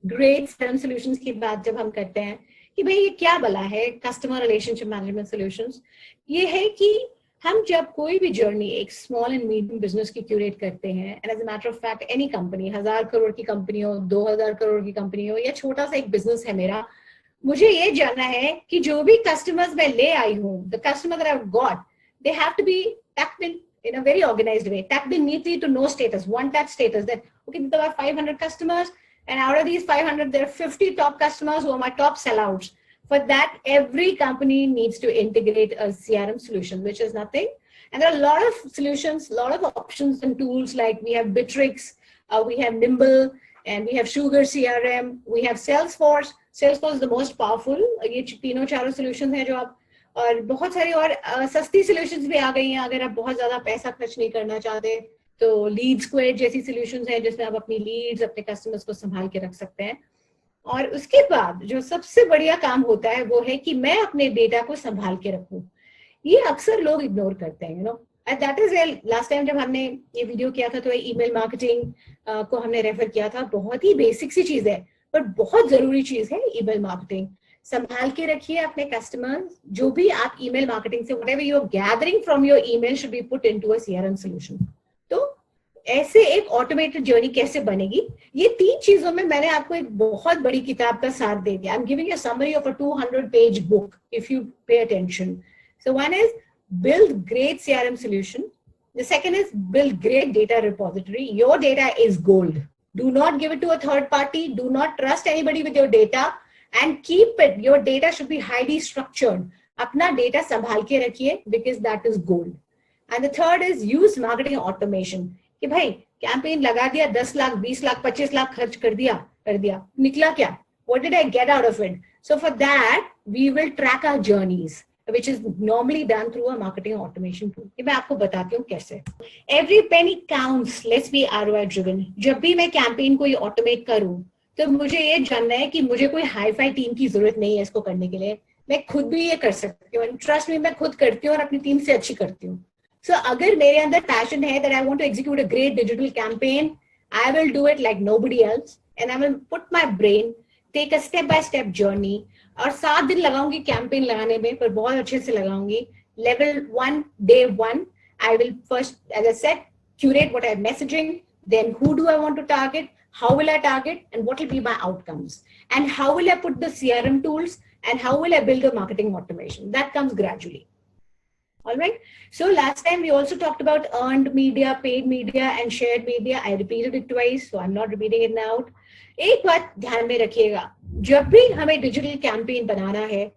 great CRM solutions की बात जब हम करते हैं कि भाई ये क्या भला है कस्टमर रिलेशनशिप मैनेजमेंट सॉल्यूशंस, ये है कि हम जब कोई भी जर्नी एक स्मॉल एंड मीडियम बिजनेस की क्यूरेट करते हैं, and as a matter of fact any company, 1000 crore की कंपनी हो, 2000 करोड़ की कंपनी हो, या छोटा सा एक बिजनेस है मेरा, मुझे ये जानना है कि जो भी कस्टमर्स मैं ले आई हूँ, the customer that I have got, they have to be tucked in a very organized way, tucked in neatly to know status, one touch status, that okay, there are 500 customers, and out of these 500 there are 50 top customers who are my top sellouts. For that, every company needs to integrate a CRM solution, which is nothing. And there are a lot of solutions, a lot of options and tools, like we have Bitrix, we have Nimble, and we have Sugar CRM, we have Salesforce. Salesforce is the most powerful. ये तीनों चारों solutions हैं जो आप, और बहुत सारी और सस्ती solutions भी आ गई हैं अगर आप बहुत ज्यादा पैसा खर्च नहीं करना चाहते, तो लीड स्क्वाड जैसी solutions हैं जिसमें आप अपनी लीड्स, अपने कस्टमर्स को संभाल के रख सकते हैं। और उसके बाद जो सबसे बढ़िया काम होता है वो है कि मैं अपने डेटा को संभाल के रखूं। ये अक्सर लोग इग्नोर करते हैं, you know, and that is last time जब हमने ये वीडियो किया था तो ईमेल मार्केटिंग को हमने रेफर किया था। बहुत ही बेसिक सी चीज है, बट बहुत जरूरी चीज है ईमेल मार्केटिंग। संभाल के रखिए अपने कस्टमर्स, जो भी आप ईमेल मार्केटिंग से whatever you are gathering from your email should be put into a CRM solution. तो ऐसे एक ऑटोमेटेड जर्नी कैसे बनेगी, ये तीन चीजों में मैंने आपको एक बहुत बड़ी किताब का सार दे दिया। I am giving a summary of a 200-page book if you pay attention. So one is build great CRM solution. The second is build great data repository. Your data is gold. Do not give it to a third party. Do not trust anybody with your data and keep it. Your data should be highly structured. अपना data संभाल के रखिए because that is gold. And the third is use marketing automation. कि भाई campaign लगा दिया, 10 लाख 20 लाख 25 लाख खर्च कर दिया, निकला क्या? What did I get out of it? So for that, we will track our journeys, which is normally done through a marketing automation tool. ये मैं आपको बताती हूँ कैसे. Every penny counts. Let's be ROI driven. जब भी मैं campaign को ऑटोमेट करूँ, तो मुझे ये जानना है कि मुझे कोई हाई फाई टीम की जरूरत नहीं है इसको करने के लिए. मैं खुद भी ये कर सकती हूँ. ट्रस्ट में मैं खुद करती हूँ और अपनी टीम से अच्छी करती हूँ. So अगर मेरे अंदर पैशन है that I want to execute a great digital campaign, I will do it like nobody else, and I will put my brain, take a step by step journey, और 7 दिन लगाऊंगी कैंपेन लगाने में, पर बहुत अच्छे से लगाऊंगी. Level 1, day 1, I will first, as I said, curate what I'm messaging, then who do I want to target, how will I target, and what will be my outcomes, and how will I put the CRM tools, and how will I build a marketing automation. That comes gradually. All right. So last time we also talked about earned media, paid media, and shared media. I repeated it twice, so I'm not repeating it now. एक बात ध्यान में रखिएगा, जब भी हमें digital campaign बनाना है,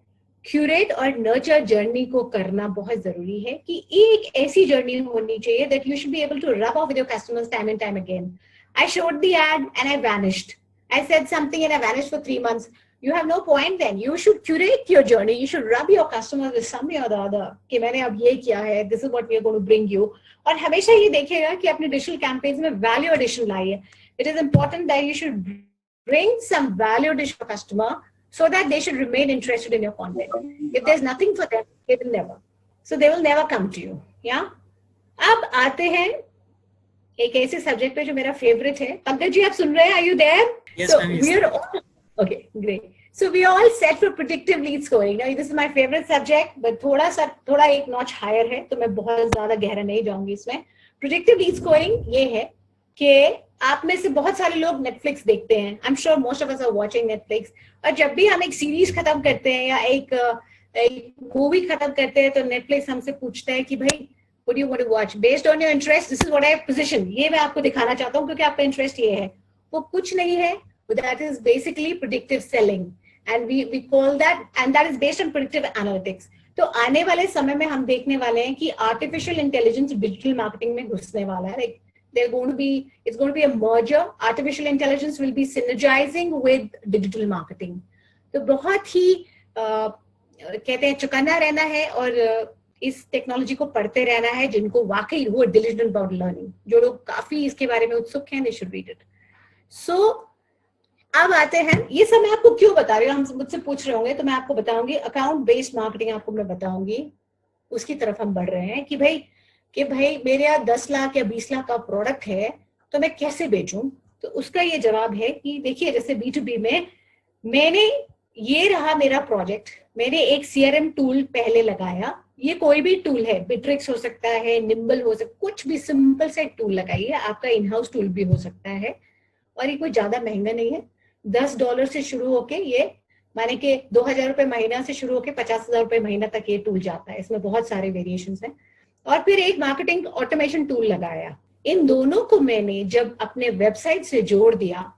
curate और नर्चर जर्नी को करना बहुत जरूरी है कि एक ऐसी जर्नी होनी चाहिए that you should be able to rub off with your customers time and time again. I showed the ad and I vanished. I said something and I vanished for 3 months. You have no point then. You should curate your journey. You should rub your customers with some way or the other. कि मैंने अब ये किया है. This is what we are going to bring you. और हमेशा ये देखिएगा कि अपने digital campaigns में value addition लाइए. It is important that you should bring some value addition to customer so that they should remain interested in your content. If there's nothing for them, they will never. So they will never come to you. Yeah. अब आते हैं एक ऐसे subject पे जो मेरा favourite है. पंकज जी आप सुन रहे हैं? Are you there? Yes, so ma'am. We are all, okay, great. So we are all set for predictive lead scoring. Now this is my favorite subject, but थोड़ा एक notch higher है, तो मैं बहुत ज़्यादा गहरा नहीं जाऊंगी इसमें. Predictive lead scoring ये है कि आप में से बहुत सारे लोग Netflix देखते हैं. I'm sure most of us are watching Netflix. और जब भी हम एक सीरीज खत्म करते हैं या एक मूवी खत्म करते हैं, तो Netflix हमसे पूछता है कि भाई what do you want to watch? Based on your interest, this is what I have positioned. ये मैं आपको दिखाना चाहता हूँ क्योंकि आपका इंटरेस्ट ये है. वो कुछ नहीं है. That is basically predictive selling. And we call that, and that is based on predictive analytics. तो आने वाले समय में हम देखने वाले हैं कि artificial intelligence digital marketing में घुसने वाला है. Like it's going to be a merger. Artificial intelligence will be synergizing with digital marketing. तो बहुत ही कहते हैं चुकन्ना रहना है और इस टेक्नोलॉजी को पढ़ते रहना है जिनको वाकई वो diligent about learning. जो लोग काफी इसके बारे में उत्सुक हैं, they should read it. So अब आते हैं, ये सब मैं आपको क्यों बता रही हूँ, हम मुझसे पूछ रहे होंगे तो मैं आपको बताऊंगी. अकाउंट बेस्ड मार्केटिंग आपको मैं बताऊंगी, उसकी तरफ हम बढ़ रहे हैं कि भाई मेरे यहाँ 10 लाख या 20 लाख का प्रोडक्ट है तो मैं कैसे बेचूं. तो उसका ये जवाब है कि देखिए जैसे B2B में मैंने ये रहा मेरा प्रोजेक्ट, मैंने एक CRM टूल पहले लगाया. ये कोई भी टूल है, बिट्रिक्स हो सकता है, निम्बल हो सकता है, कुछ भी सिंपल से टूल लगाइए. आपका इन हाउस टूल भी हो सकता है और ये कोई ज्यादा महंगा नहीं है. $10 से शुरू होके ये माने कि 2,000 रुपए महीना से शुरू होके 50,000 रुपए महीना तक ये टूल जाता है. इसमें बहुत सारे वेरिएशंस हैं. और फिर एक मार्केटिंग ऑटोमेशन टूल लगाया. इन दोनों को मैंने जब अपने वेबसाइट से जोड़ दिया,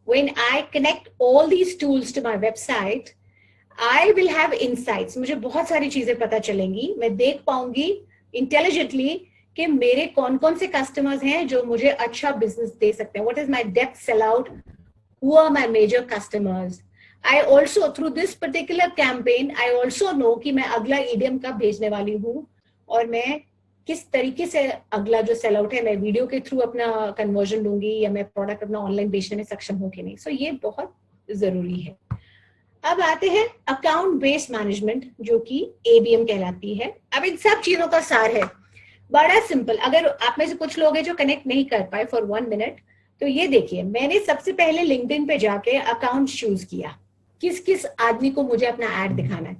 when I connect all these tools to my website, I will have insights. मुझे बहुत सारी चीजें पता चलेंगी. मैं देख पाऊंगी इंटेलिजेंटली कि मेरे कौन कौन से कस्टमर्स हैं जो मुझे अच्छा बिजनेस दे सकते हैं. What is my depth sellout? Who are my major customers? I also, through this particular campaign, I also know कि मैं अगला EDM कब भेजने वाली हूँ और मैं किस तरीके से अगला जो सेल आउट है मैं वीडियो के थ्रू अपना कन्वर्जन दूंगी या मैं प्रोडक्ट अपना ऑनलाइन बेचने में सक्षम हूँ कि नहीं. सो ये बहुत जरूरी है. अब आते हैं अकाउंट बेस्ड मैनेजमेंट जो कि ABM कहलाती है. अब इन सब चीजों का सार है बड़ा सिंपल. अगर आप में से कुछ लोग हैं जो कनेक्ट नहीं कर पाए फॉर 1 मिनट, तो ये देखिए मैंने सबसे पहले लिंक्डइन पे जाके अकाउंट चूज किया. किस किस आदमी को मुझे अपना एड दिखाना है,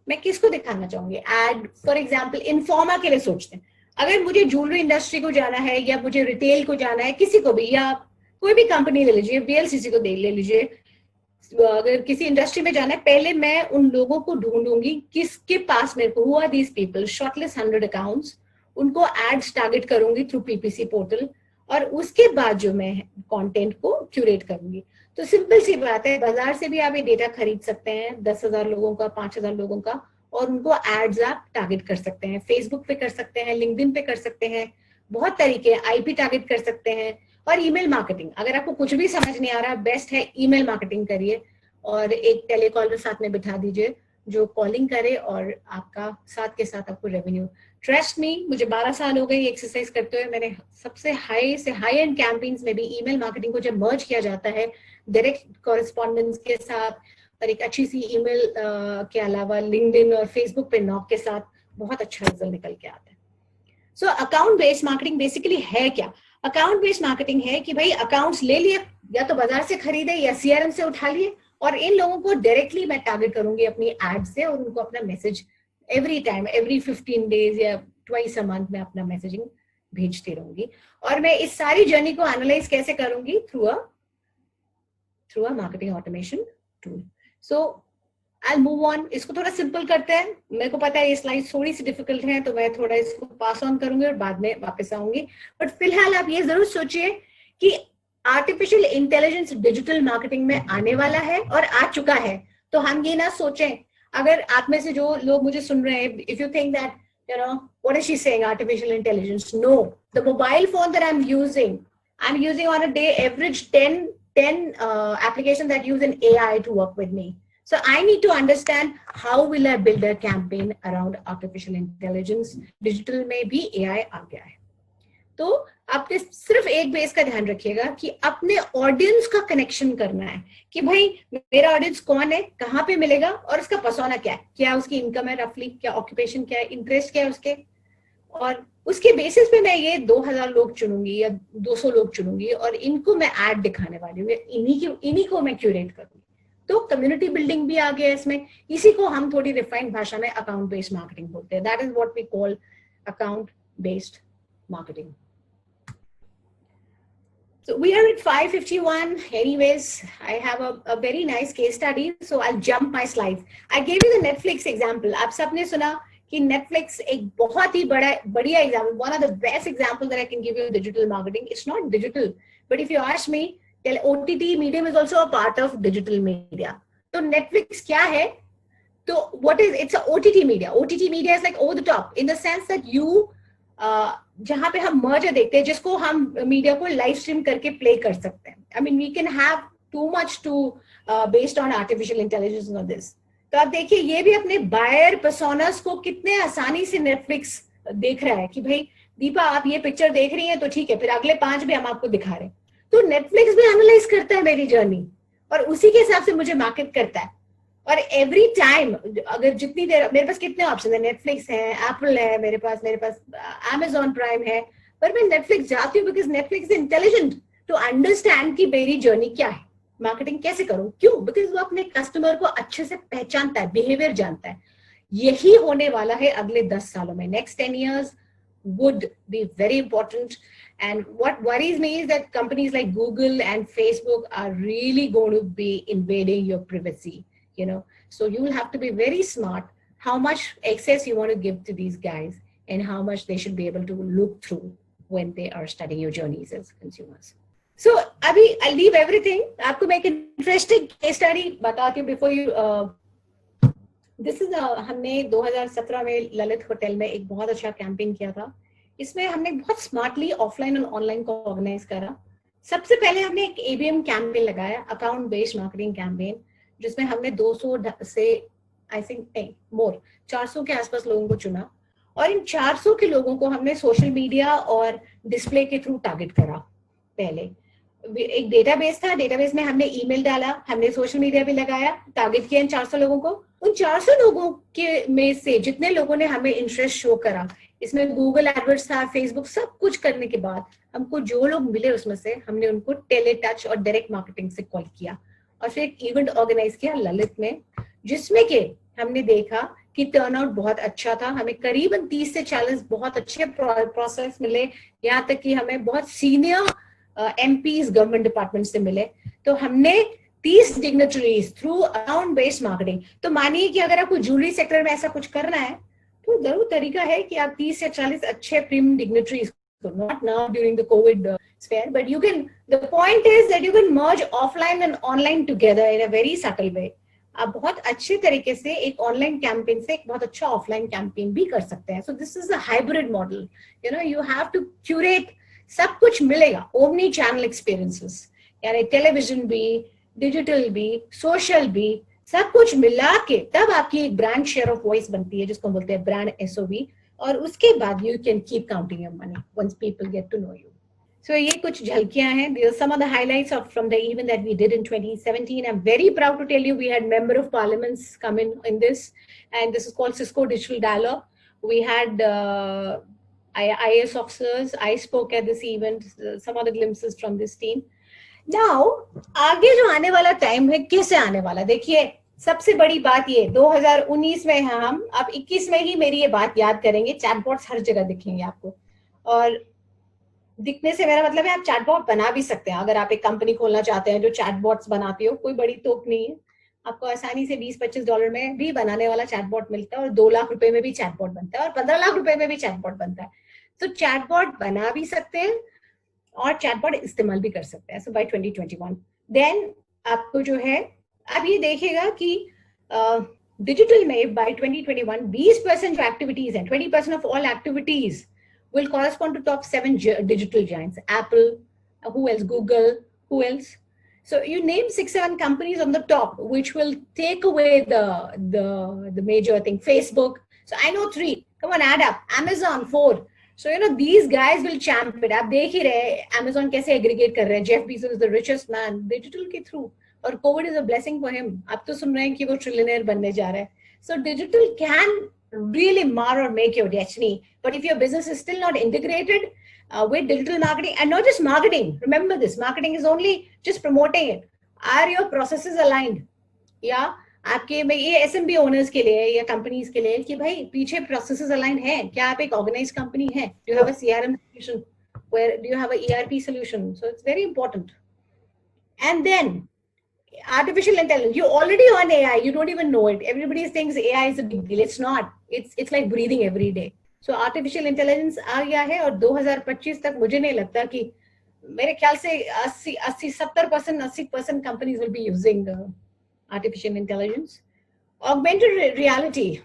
मैं किसको दिखाना चाहूंगी एड. फॉर एग्जांपल इन्फॉर्मा के लिए सोचते हैं, अगर मुझे ज्वेलरी इंडस्ट्री को जाना है या मुझे रिटेल को जाना है, किसी को भी, या कोई भी कंपनी ले लीजिए, VLCC को ले लीजिए, अगर किसी इंडस्ट्री में जाना है, पहले मैं उन लोगों को ढूंढूंगी किसके पास मेरे को, who are these people, shortlist 100 accounts, उनको एड्स टारगेट करूंगी थ्रू PPC पोर्टल और उसके बाद जो मैं कंटेंट को क्यूरेट करूंगी. तो सिंपल सी बात है, बाजार से भी आप ये डेटा खरीद सकते हैं 10,000 लोगों का, 5,000 लोगों का, और उनको एड्स आप टारगेट कर सकते हैं. फेसबुक पे कर सकते हैं, लिंक्डइन पे कर सकते हैं, बहुत तरीके, आईपी टारगेट कर सकते हैं, और ईमेल मार्केटिंग। अगर आपको कुछ भी समझ नहीं आ रहा, बेस्ट है ईमेल मार्केटिंग करिए और एक टेलीकॉलर साथ में बिठा दीजिए जो कॉलिंग करे और आपका साथ के साथ आपको रेवेन्यू। ट्रस्ट मी, मुझे 12 साल हो गए ये एक्सरसाइज करते हुए। मैंने सबसे हाई से हाई एंड कैंपेन्स में भी ईमेल मार्केटिंग को जब मर्ज किया जाता है डायरेक्ट कॉरेस्पॉन्डेंस के साथ और एक अच्छी सी ईमेल के अलावा लिंक्डइन और फेसबुक पे नॉक के साथ, बहुत अच्छा रिजल्ट निकल के आता है। So account based marketing basically है क्या? अकाउंट बेस्ड मार्केटिंग है कि भाई अकाउंट्स ले लिए, या तो बाजार से खरीदे या सीआरएम से उठा लिए, और इन लोगों को डायरेक्टली मैं टारगेट करूंगी अपनी एड से, और उनको अपना message every time, every 15 days या ट्वाइस अ मंथ में अपना मैसेजिंग भेजती रहूंगी। और मैं इस सारी जर्नी को एनालाइज कैसे करूंगी? Through a marketing automation tool. So I'll move on. इसको थोड़ा सिंपल करते हैं। मेरे को पता है ये स्लाइड थोड़ी सी डिफिकल्ट है, तो मैं थोड़ा इसको पास ऑन करूंगी और बाद में वापस आऊंगी। बट फिलहाल आप ये जरूर सोचिए कि आर्टिफिशियल इंटेलिजेंस डिजिटल मार्केटिंग में आने वाला है और आ चुका है। तो हम ये ना सोचें, अगर आप में से जो लोग मुझे सुन रहे हैं, if you think that what is she saying, artificial intelligence? No, the mobile phone that I'm using on a day average 10 applications that use an AI to work with me. So I need to understand how will I build a campaign around artificial intelligence. Digital में भी AI आ गया है, तो आपने सिर्फ एक base का ध्यान रखिएगा कि अपने ऑडियंस का कनेक्शन करना है कि भाई मेरा ऑडियंस कौन है, कहाँ पे मिलेगा और उसका पर्सोना क्या है, क्या उसकी इनकम है रफली, क्या ऑक्यूपेशन क्या है, इंटरेस्ट क्या है उसके, और उसके बेसिस पे मैं ये 2000 लोग चुनूंगी या 200 लोग चुनूंगी और इनको मैं ऐड दिखाने वाली हूँ, इन्हीं को मैं क्यूरेट करूंगी। तो कम्युनिटी बिल्डिंग भी आ गया इसमें। इसी को हम थोड़ी रिफाइंड भाषा में अकाउंट बेस्ड मार्केटिंग बोलते हैं। That is what we call account based marketing. So we are at 5:51. Anyways, I have a very nice case study, so I'll jump my slides. I gave you the Netflix example. आप सबने सुना कि Netflix एक बहुत ही बढ़िया example, one of the best examples that I can give you in digital marketing. It's not digital, but if you ask me, OTT medium is also a part of digital media. तो Netflix क्या है? तो what is, it's a OTT media. OTT media is like over the top in the sense that you जहां पे हम merger देखते हैं, जिसको हम मीडिया को लाइव स्ट्रीम करके प्ले कर सकते हैं। I mean we can have too much to based on artificial intelligence on this. तो आप देखिए ये भी अपने बायर पर्सोनास को कितने आसानी से नेटफ्लिक्स देख रहा है कि भाई दीपा आप ये पिक्चर देख रही हैं तो ठीक है, फिर अगले 5 भी हम आपको दिखा रहे हैं। तो नेटफ्लिक्स भी एनालाइज करता है मेरी जर्नी और उसी के हिसाब से मुझे मार्केट करता है। और एवरी टाइम, अगर जितनी देर मेरे पास कितने ऑप्शन है, नेटफ्लिक्स है, एप्पल है, मेरे पास Amazon प्राइम है, पर मैं नेटफ्लिक्स जाती हूँ because Netflix is intelligent to understand कि मेरी जर्नी क्या है, मार्केटिंग कैसे करूं। क्यों? बिकॉज वो अपने कस्टमर को अच्छे से पहचानता है, बिहेवियर जानता है। यही होने वाला है अगले 10 सालों में। Next 10 years would be very important. And what worries me is that companies like Google and Facebook are really going to be invading your privacy. So you will have to be very smart how much access you want to give to these guys and how much they should be able to look through when they are studying your journeys as consumers. So Abhi, I'll leave everything. आपको मैं एक interesting case study बताती हूँ before you. This is हमने 2017 में Lalit hotel में एक बहुत अच्छा कैंपेन किया था। इसमें हमने बहुत स्मार्टली ऑफलाइन और ऑनलाइन को ऑर्गेनाइज करा। सबसे पहले हमने एक ABM कैंपेन लगाया, अकाउंट बेस्ड मार्केटिंग कैंपेन, जिसमें हमने 200 से आई थिंक मोर 400 के आसपास लोगों को चुना और इन 400 के लोगों को हमने सोशल मीडिया और डिस्प्ले के थ्रू टारगेट करा। पहले एक डेटाबेस था, डेटाबेस में हमने ईमेल डाला, हमने सोशल मीडिया भी लगाया, टारगेट किया इन 400 लोगों को। उन 400 लोगों के में से जितने लोगों ने हमें इंटरेस्ट शो करा, इसमें गूगल एडवर्ड्स था, फेसबुक, सब कुछ करने के बाद हमको जो लोग मिले उसमें से हमने उनको टेली टच और डायरेक्ट मार्केटिंग से कॉल किया और फिर एक इवेंट ऑर्गेनाइज किया ललित में, जिसमें के हमने देखा कि टर्नआउट बहुत अच्छा था। हमें करीबन 30 से 40 बहुत अच्छे प्रोसेस मिले, यहाँ तक कि हमें बहुत सीनियर MPs गवर्नमेंट डिपार्टमेंट से मिले। तो हमने 30 dignitaries through account based marketing. तो मानिए कि अगर आपको ज्वेलरी सेक्टर में ऐसा कुछ करना है तो जरूर तरीका है कि आप 30 से 40 अच्छे premium dignitaries, not now during the COVID sphere, but you can, the point is that you can merge offline and online together in a very subtle way. आप बहुत अच्छे तरीके से एक ऑनलाइन कैंपेन से एक बहुत अच्छा ऑफलाइन कैंपेन भी कर सकते हैं. So this is a hybrid model. You know, you have to curate, सब कुछ मिलेगा, ओमनी चैनल एक्सपीरियंसेस, यानी टेलीविजन भी, डिजिटल भी, सोशल भी, सब कुछ मिला के तब आपकी एक ब्रांड शेयर ऑफ वॉइस बनती है, जिसको बोलते हैं ब्रांड एसओवी. और उसके बाद you can keep counting your money once people get to know you. So ये कुछ झलकियां हैं. These are some of the highlights from the event that we did in 2017. I'm very proud to tell you we had member of parliaments come in this, and this is called Cisco Digital Dialogue. We had IAS officers. I spoke at this event. Some other glimpses from this team. Now आगे जो आने वाला time है, कैसे आने वाला, देखिए सबसे बड़ी बात ये 2019 में है, हम अब 21 में ही मेरी ये बात याद करेंगे. चैटबॉट्स हर जगह दिखेंगे आपको, और दिखने से मेरा मतलब है आप चैटबॉट बना भी सकते हैं. अगर आप एक कंपनी खोलना चाहते हैं जो चैटबॉट्स बनाती हो, कोई बड़ी तोप नहीं है, आपको आसानी से $20-25 में भी बनाने वाला चैटबॉट मिलता है, और 2 लाख रुपए में भी चैटबॉट बनता है, और 15 लाख रुपए में भी चैटबॉट बनता है. तो चैटबॉट बना भी सकते हैं और चैटबॉट इस्तेमाल भी कर सकते हैं. सो बाय 2021 देन आपको जो है, अब ये देखेगा कि डिजिटल में बाय 2021 20% जो एक्टिविटीज हैं, 20% of all activities will correspond to top 7 digital giants. Apple, who else? Google, who else? So you name 6-7 companies on the top, which will take away the major thing. Facebook. So I know 3. Come on, add up. Amazon 4. So you know these guys will champ it. आप देख ही रहे Amazon कैसे aggregate कर रहे हैं. Jeff Bezos is the richest man digital के through. और COVID is a blessing for him. अब तो सुन रहे हैं कि वो trillionaire बनने जा रहा है. So digital can really mar or make your destiny. But if your business is still not integrated with digital marketing, and not just marketing, remember this, marketing is only just promoting it. Are your processes aligned? या आपके में ये SMB owners के लिए या companies के लिए कि भाई पीछे processes aligned है, क्या आप एक organized company है? Do you have a CRM solution? Where do you have a ERP solution? So it's very important. And then artificial intelligence, you're already on AI, you don't even know it. Everybody thinks AI is a big deal. It's not. It's like breathing every day. So artificial intelligence आ गया है, और 2025 तक मुझे नहीं लगता कि, मेरे ख्याल से 80% companies will be using artificial intelligence. Augmented reality,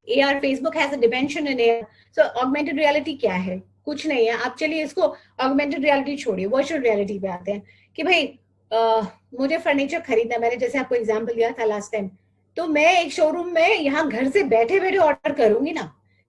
AR, Facebook has a dimension in AR. So augmented reality क्या है? कुछ नहीं है. आप चलिए इसको augmented reality छोड़िए, virtual reality पे आते हैं कि भाई मुझे फर्नीचर खरीदना, मैंने जैसे आपको एग्जांपल दिया था लास्ट टाइम, तो मैं एक शोरूम में यहाँ घर से बैठे बैठे ऑर्डर करूंगी ना.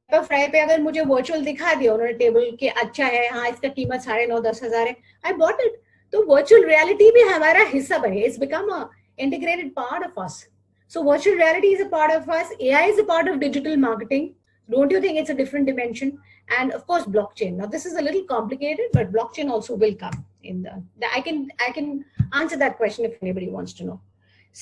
तो फ्राई पे अगर मुझे वर्चुअल दिखा दिया उन्होंने टेबल के, अच्छा है, हाँ इसका कीमत 9,500-10 हजार है, आई बॉट इट. तो वर्चुअल रियलिटी भी हमारा हिस्सा बने. It's become a integrated part of us. So virtual reality is a part of us. AI is a part of digital marketing. Don't you think it's a different dimension? And of course, blockchain. Now, this is a little complicated, but blockchain also will come in I can answer that question if anybody wants to know.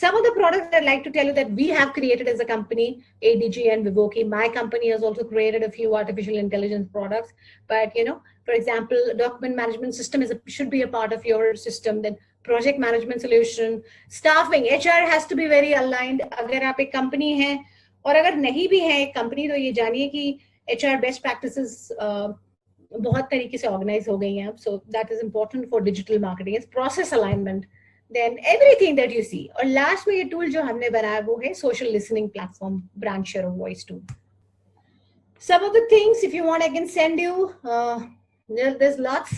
Some of the products I'd like to tell you that we have created as a company, ADG and Vivoki. My company has also created a few artificial intelligence products. But, you know, for example, document management system should be a part of your system. Then project management solution, staffing, HR has to be very aligned. अगर आप एक company है, और अगर नहीं भी है एक कंपनी, तो ये जानिए कि HR बेस्ट प्रैक्टिसेस बहुत तरीके से ऑर्गेनाइज हो गई हैं अब. So that is important for digital marketing. It's process alignment, then everything that you see. और लास्ट में ये टूल जो हमने बनाया वो है social listening platform, brand share of voice tool. Some of the things, if you want, I can send you. There's lots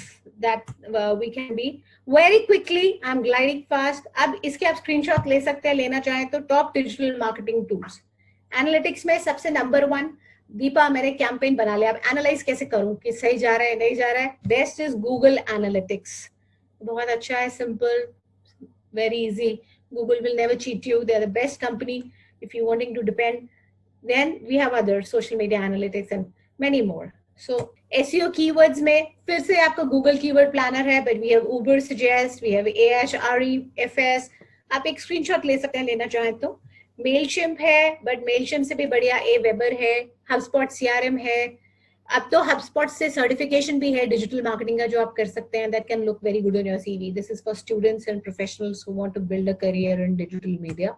that we can be. Very quickly, I'm gliding fast. अब इसके आप screenshot ले सकते हैं, लेना चाहें तो. Top digital marketing tools analytics में सबसे नंबर 1, दीपा मैंने कैंपेन बना लिया. अब एनालाइज कैसे करूं कि सही जा रहा है नहीं जा रहा है? Best is Google analytics. बहुत अच्छा है, simple, very easy. Google will never cheat you. They are the best company if you wanting to depend. Then we have other social media analytics and many more. So SEO keywords में फिर से आपका Google keyword planner है, but we have Ubersuggest, we have Ahrefs. आप एक screenshot ले सकते हैं लेना चाहें तो. मेलशिम्प है, बट मेलशिम्प से भी बढ़िया Aweber है. HubSpot CRM है. अब तो HubSpot से सर्टिफिकेशन भी है डिजिटल मार्केटिंग का जो आप कर सकते हैं. That can look very good on your CV. This is for students and professionals who want to build a career in digital media.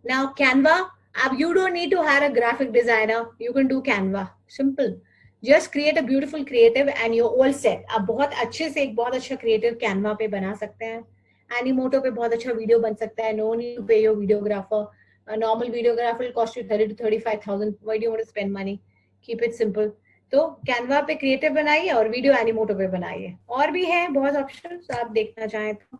Now Canva. अब you don't need to hire a graphic designer. You can do Canva. Simple. Just create a beautiful creative and you're all set. आप बहुत अच्छे से एक बहुत अच्छा creative Canva पे बना सकते हैं. Animoto पे बहुत अच्छा वीडियो बन सकता है. No need to pay your videographer. A normal videographer will cost you 30 to 35,000. Why do you want to spend money? Keep it simple. तो कैनवा पे क्रिएटिव बनाइए और वीडियो एनिमोटो पे बनाइए. और भी है बहुत ऑप्शंस, आप देखना चाहें तो.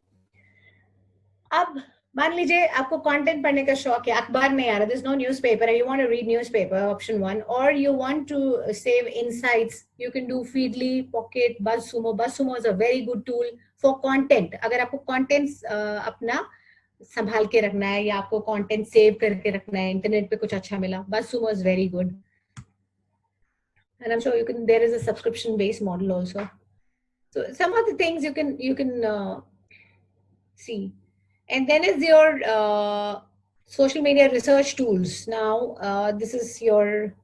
अब मान लीजिए आपको कंटेंट पढ़ने का शौक है, अखबार नहीं आ रहा, this no newspaper, you want to read newspaper, option 1, और you want to save insights, you can do Feedly, Pocket, BuzzSumo. BuzzSumo is a very good tool for content. अगर आपको कंटेंट अपना संभाल के रखना है या आपको कंटेंट सेव करके रखना है, इंटरनेट पे कुछ अच्छा मिला, BuzzSumo is very good. And I'm sure there is a subscription based model also. So some of the things you can see. And then is your social media research tools. Now this is your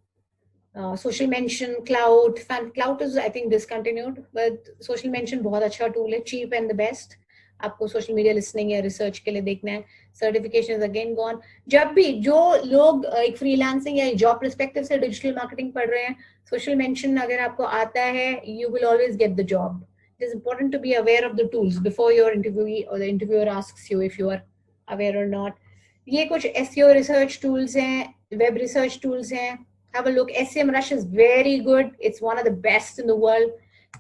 social mention, Cloud. Cloud is I think discontinued, but social mention बहुत अच्छा tool है, cheap and the best. आपको social media listening या research के लिए देखना है. Certification is again gone. जब भी जो लोग एक फ्रीलांसिंग या जॉब पर्सपेक्टिव से डिजिटल मार्केटिंग पढ़ रहे हैं, सोशल मेंशन अगर आपको आता है, you will always get the job. It is important to be aware of the tools before your interviewee or the interviewer asks you if you are aware or not. ये कुछ SEO research tools हैं, web research tools हैं. Have a look. SEMrush is very good. It's one of the best in the world.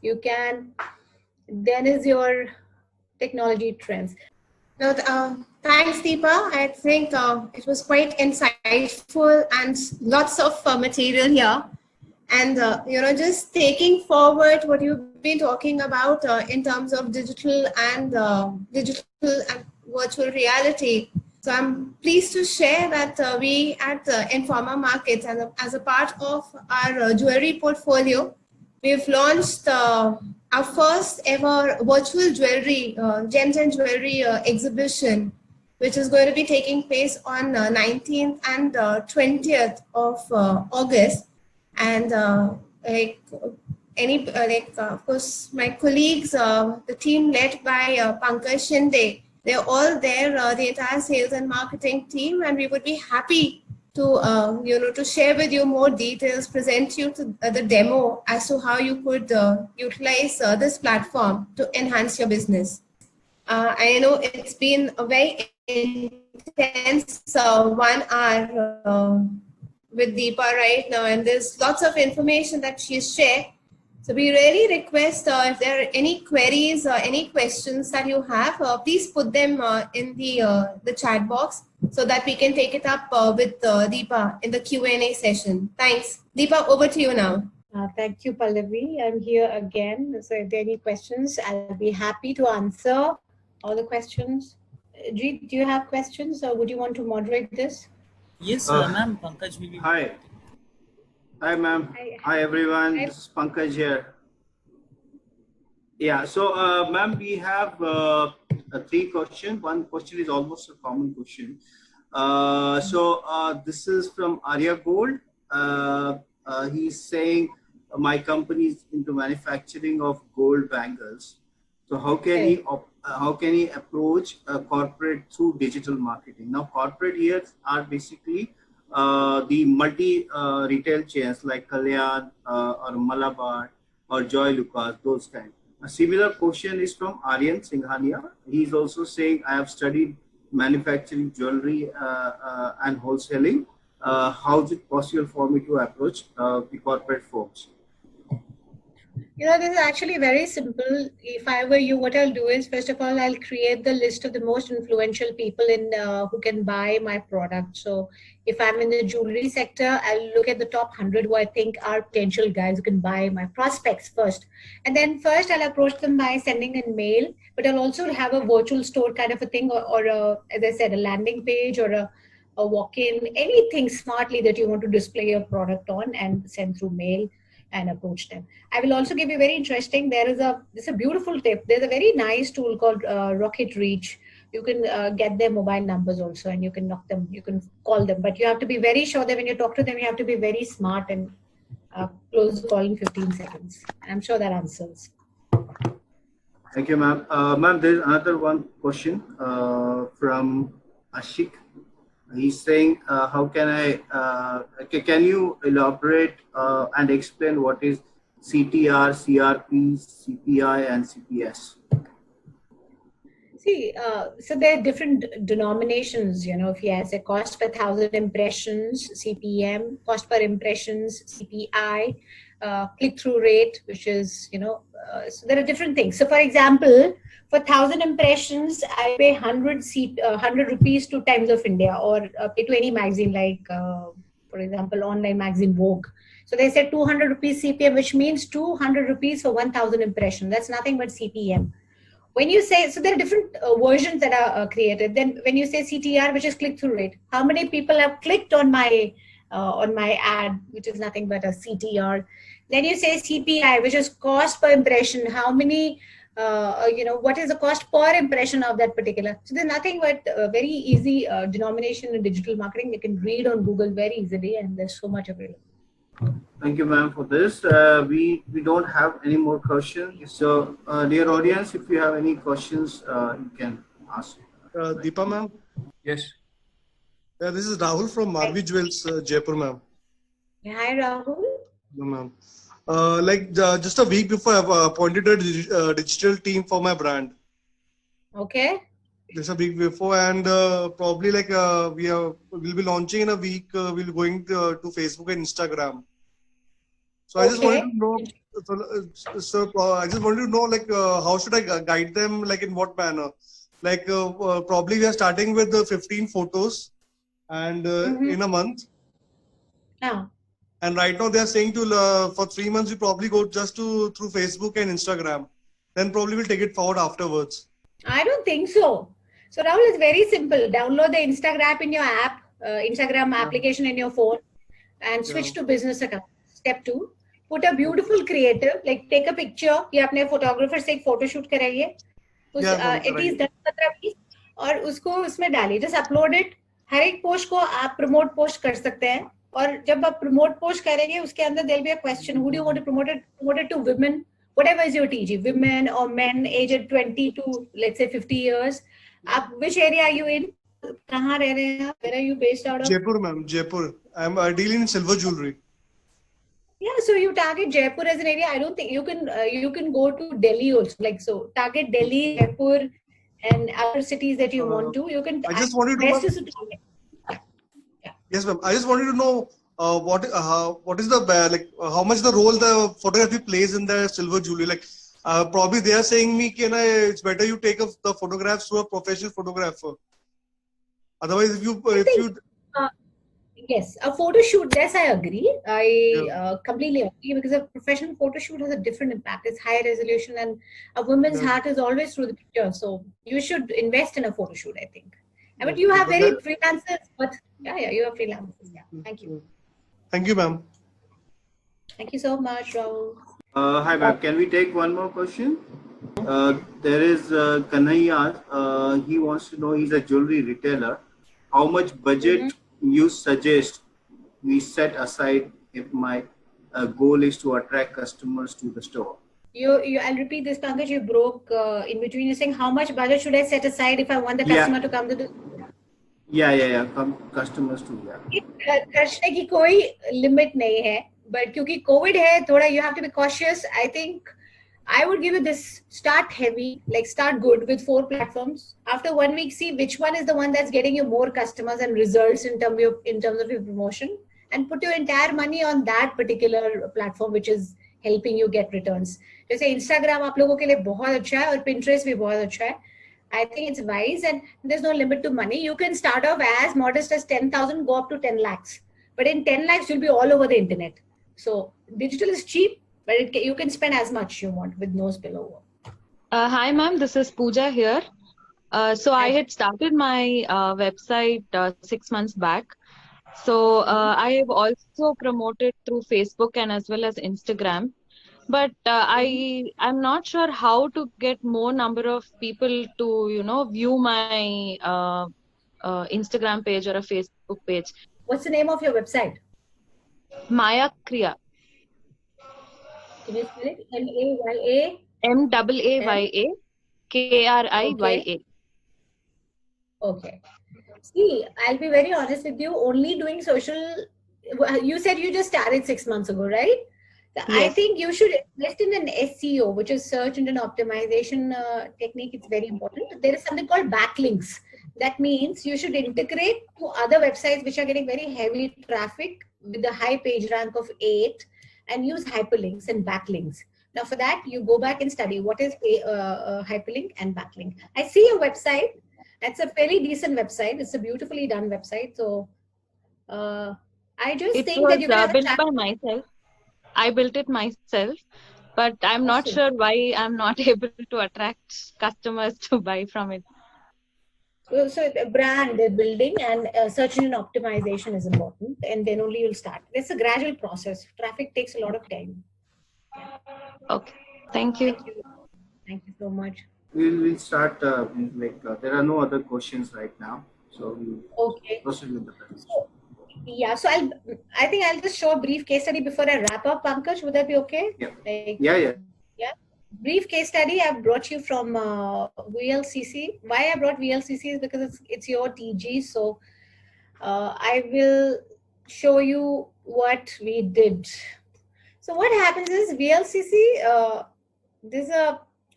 You can. Then is your technology trends. No, thanks, Deepa. I think it was quite insightful and lots of material here. And, just taking forward what you've been talking about in terms of digital and virtual reality. So I'm pleased to share that we at Informa Markets, and as a part of our jewelry portfolio, we've launched our first ever virtual jewelry, gems and jewelry exhibition, which is going to be taking place on 19th and 20th of August. And of course, my colleagues, the team led by Pankaj Shinde, they're all there, the entire sales and marketing team, and we would be happy to to share with you more details, present you to the demo as to how you could utilize this platform to enhance your business. I know it's been a very intense 1 hour with Deepa right now, and there's lots of information that she's shared. So we really request if there are any queries or any questions that you have, please put them in the chat box so that we can take it up with Deepa in the Q&A session. Thanks. Deepa, over to you now. Thank you, Pallavi. I'm here again. So if there are any questions, I'll be happy to answer all the questions. Jeet, do you have questions or would you want to moderate this? Yes, ma'am. Pankaj will be. Hi. Hi, ma'am. Hi, everyone. Hi. This is Pankaj here. Yeah, so, ma'am, we have 3 questions. One question is almost a common question. This is from Arya Gold. He's saying, my company is into manufacturing of gold bangles. So how can he approach a corporate through digital marketing? Now, corporate here are basically the multi retail chains like Kalyan or Malabar or Joy Lucas, those kind. A similar question is from Aryan Singhania. He's also saying, I have studied manufacturing jewelry and wholesaling. How is it possible for me to approach the corporate folks? This is actually very simple. If I were you, what I'll do is, first of all, I'll create the list of the most influential people who can buy my product. So if I'm in the jewelry sector, I'll look at the top 100 who I think are potential guys who can buy my prospects first. And then first I'll approach them by sending a mail, but I'll also have a virtual store kind of a thing, or as I said, a landing page or a walk-in, anything smartly that you want to display your product on and send through mail and approach them. I will also give you very interesting, there's a beautiful tip. There's a very nice tool called Rocket Reach. You can get their mobile numbers also, and you can knock them, you can call them, but you have to be very sure that when you talk to them, you have to be very smart and close the call in 15 seconds. I'm sure that answers. Thank you, ma'am. Ma'am, there's another one question from Ashik. He's saying, how can can you elaborate and explain what is CTR, CRP, CPI, and CPS? See, so there are different denominations, you know, if he has a cost per 1,000 impressions, CPM, cost per impressions, CPI, click-through rate, which is, you know, so there are different things. So for example, for 1,000 impressions, I pay 100 rupees to Times of India, or pay to any magazine like, for example, online magazine Vogue. So they said 200 rupees CPM, which means 200 rupees for 1,000 impressions. That's nothing but CPM. When you say, so there are different versions that are created. Then when you say CTR, which is click-through rate, how many people have clicked on my ad, which is nothing but a CTR. Then you say CPI, which is cost per impression. How many, you know, what is the cost per impression of that particular? So there's nothing but very easy denomination in digital marketing. You can read on Google very easily, and there's so much available. Thank you, ma'am, for this. We don't have any more questions. So, dear audience, if you have any questions, you can ask. Deepa, ma'am. Yes. This is Rahul from Marvi Jewels, Jaipur, ma'am. Hi, Rahul. No, ma'am. Just a week before, I've appointed a digital team for my brand. Okay. Just a week before, and probably we'll be launching in a week. We'll be going to Facebook and Instagram. So I just wanted to know. I just wanted to know, how should I guide them? Like, in what manner? Like, probably we are starting with 15 photos, and in a month. Now. And right now they are saying for 3 months we probably go just through Facebook and Instagram. Then probably we'll take it forward afterwards. I don't think so. So Rahul, it's very simple. Download the Instagram app in your app, Instagram application in your phone, and switch to business account. Step 2, put a beautiful creative, like take a picture. You अपने photographer से एक photo shoot कराइए. At least 10-15 piece, और उसको उसमें डालिए. Just upload it. हर एक post को आप promote post कर सकते हैं. और जब आप promote post करेंगे, उसके अंदर there'll be a question. Who do you want to promote it? Promote it to women. Whatever is your TG, women or men aged 20 to let's say 50 years. Which area are you in? कहाँ रह रहे हैं? Where are you based out of? Jaipur, ma'am. Jaipur. I'm dealing in silver jewelry. Yeah, so you target Jaipur as an area. I don't think you can go to Delhi also. Like, so target Delhi, Jaipur, and other cities that you want to. You can. I just wanted to know. Yes, ma'am. I just wanted to know what is the how much the role the photography plays in the silver jewelry. Like, probably they are saying me, it's better you take the photographs to a professional photographer. Otherwise, if you yes, a photo shoot. Yes, I agree. I completely agree, because a professional photo shoot has a different impact. It's high resolution, and a woman's heart is always through the picture. So you should invest in a photo shoot, I think. But you have very freelancers, but yeah, you have freelancers. Yeah, thank you. Thank you, ma'am. Thank you so much, Rahul. Hi, ma'am. Can we take one more question? There is Kanhaiya. He wants to know, he's a jewelry retailer. How much budget you suggest we set aside if my goal is to attract customers to the store? I'll repeat this, Pankaj. You broke in between. You're saying how much budget should I set aside if I want the customer to come to the? Yeah. Customers to खर्चने की कोई limit नहीं है, but क्योंकि COVID है, थोड़ा you have to be cautious. I think I would give you this: start heavy, like start good with 4 platforms. After 1 week, see which one is the one that's getting you more customers and results in terms of your promotion, and put your entire money on that particular platform, which is helping you get returns. जैसे Instagram आप लोगों के लिए बहुत अच्छा है और Pinterest भी बहुत अच्छा है. I think it's wise, and there's no limit to money. You can start off as modest as 10,000, go up to 10 lakhs. But in 10 lakhs, you'll be all over the internet. So digital is cheap, but you can spend as much you want with no spillover. Hi, ma'am. This is Pooja here. So I had started my website 6 months back. So I have also promoted through Facebook and as well as Instagram. But I'm not sure how to get more number of people to, view my Instagram page or a Facebook page. What's the name of your website? Maya Kriya. Can you spell it? M-A-Y-A? M-A-A-Y-A K-R-I-Y-A. Okay. See, I'll be very honest with you. Only doing social. You said you just started 6 months ago, right? I Yes. think you should invest in an SEO, which is search engine optimization technique. It's very important. There is something called backlinks. That means you should integrate to other websites which are getting very heavy traffic with a high page rank of 8 and use hyperlinks and backlinks. Now for that, you go back and study what is hyperlink and backlink. I see your website. It's a fairly decent website. It's a beautifully done website. So I just It think that was you can have a built chat. by myself. I built it myself, but I'm not Awesome. sure why I'm not able to attract customers to buy from it. So the brand building and search engine optimization is important, and then only you'll start. It's a gradual process. Traffic takes a lot of time. Okay. Thank you. Thank you. Thank you so much. We'll start. There are no other questions right now, so we'll Okay. proceed with the presentation. So, yeah. So I think I'll just show a brief case study before I wrap up, Pankaj. Would that be okay? Yeah. Like, Yeah. yeah. Brief case study. I've brought you from VLCC. Why I brought VLCC is because it's your TG. So I will show you what we did. So what happens is VLCC,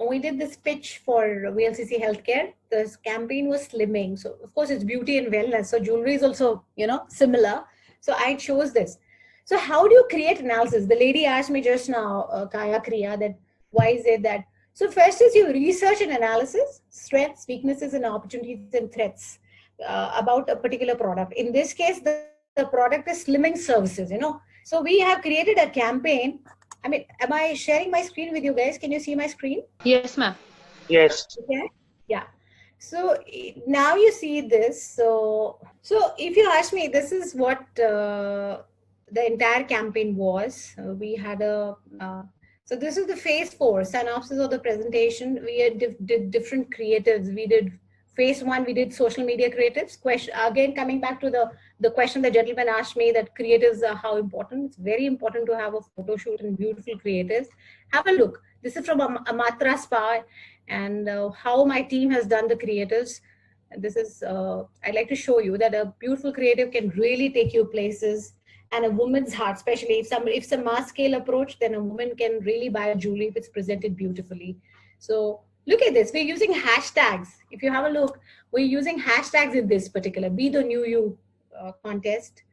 we did this pitch for VLCC Healthcare. This campaign was slimming. So of course it's beauty and wellness. So jewelry is also, similar. So I chose this. So how do you create analysis? The lady asked me just now, Kaya Kriya, that why is it that? So first is you research and analysis, strengths, weaknesses, and opportunities and threats about a particular product. In this case, the product is slimming services, So we have created a campaign. I mean, am I sharing my screen with you guys? Can you see my screen? Yes, ma'am. Yes. Okay. Yeah. So now you see this. So if you ask me, this is what the entire campaign was. We had so this is the phase 4 synopsis of the presentation. We did different creatives. We did phase 1. We did social media creatives. Again, coming back to the question the gentleman asked me, that creatives are how important. It's very important to have a photo shoot and beautiful creatives. Have a look. This is from Amatra Spa, and how my team has done the creatives. And this is, I'd like to show you that a beautiful creative can really take you places, and a woman's heart, especially if it's a mass scale approach, then a woman can really buy jewelry if it's presented beautifully. So look at this. We're using hashtags. If you have a look, we're using hashtags in this particular Be the New You contest.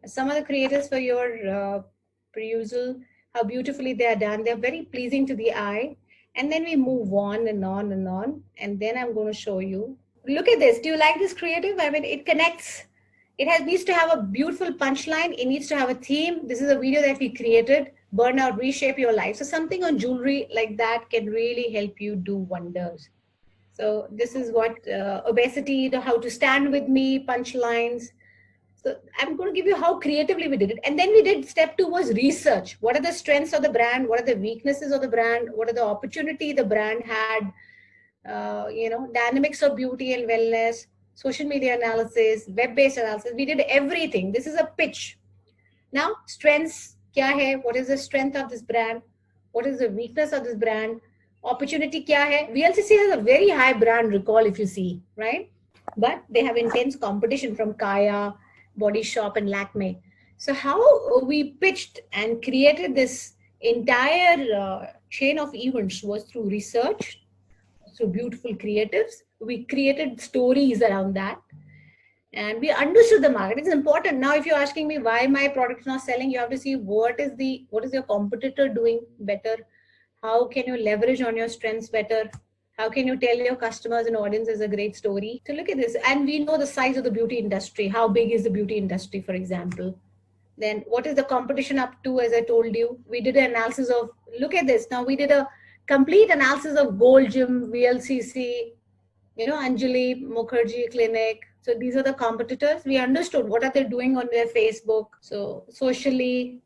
Some of the creators for your perusal, how beautifully they are done. They're very pleasing to the eye. And then we move on and on and on. And then I'm going to show you. Look at this. Do you like this creative? I mean, it connects. It needs to have a beautiful punchline. It needs to have a theme. This is a video that we created. Burn out, reshape your life. So something on jewelry like that can really help you do wonders. So this is what obesity, how to stand with me, punchlines. So I'm going to give you how creatively we did it. And then we did step 2 was research. What are the strengths of the brand? What are the weaknesses of the brand? What are the opportunity the brand had? Dynamics of beauty and wellness, social media analysis, web-based analysis. We did everything. This is a pitch. Now, strengths, kya hai? What is the strength of this brand? What is the weakness of this brand? Opportunity kya hai? VLCC has a very high brand recall, if you see, right? But they have intense competition from Kaya, Body Shop, and Lakme. So how we pitched and created this entire chain of events was through research, through beautiful creatives. We created stories around that, and we understood the market. It's important. Now, if you're asking me why my product is not selling, you have to see what is your competitor doing better. How can you leverage on your strengths better? How can you tell your customers and audiences a great story? So look at this. And we know the size of the beauty industry. How big is the beauty industry, for example? Then what is the competition up to, as I told you? We did an analysis of, look at this. Now we did a complete analysis of Gold Gym, VLCC, Anjali Mukherjee Clinic. So these are the competitors. We understood what are they doing on their Facebook. So socially.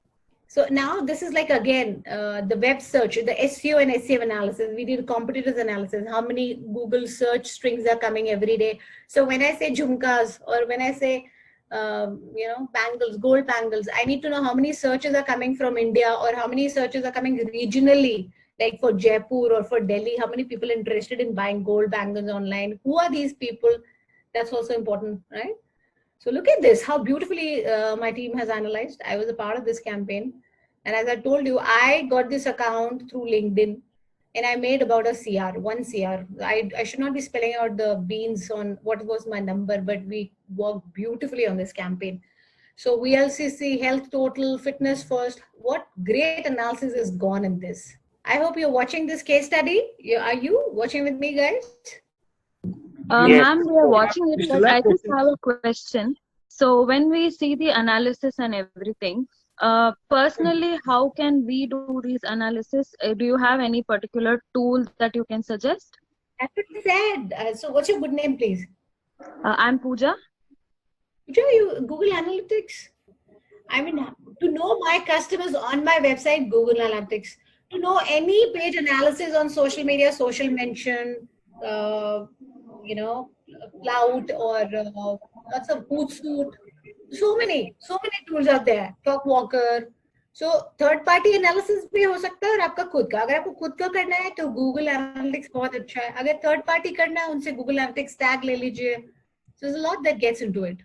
So now this is like, again, the web search, the SEO and SEM analysis. We did competitors analysis. How many Google search strings are coming every day? So when I say jhumkas, or when I say, bangles, gold bangles, I need to know how many searches are coming from India, or how many searches are coming regionally, like for Jaipur or for Delhi. How many people are interested in buying gold bangles online? Who are these people? That's also important, right? So look at this, how beautifully my team has analyzed. I was a part of this campaign. And as I told you, I got this account through LinkedIn and I made about a CR, 1 CR. I should not be spelling out the beans on what was my number, but we worked beautifully on this campaign. So VLCC, Health Total, Fitness First, what great analysis is gone in this. I hope you're watching this case study. Are you watching with me, guys? Ma'am, we are watching it, but I just have a question. So when we see the analysis and everything, personally, how can we do these analysis? Do you have any particular tool that you can suggest? That's what I said. So what's your good name, please? I'm Pooja. Pooja, you Google Analytics? I mean, to know my customers on my website, Google Analytics. To know any page analysis on social media, social mention, Cloud or lots of Hootsuite. So many tools out there. Talkwalker. So third party analysis भी हो सकता है और आपका खुद का. अगर आपको खुद का करना है तो Google Analytics बहुत अच्छा है. अगर third party करना है उनसे Google Analytics tag ले लीजिए. So there's a lot that gets into it.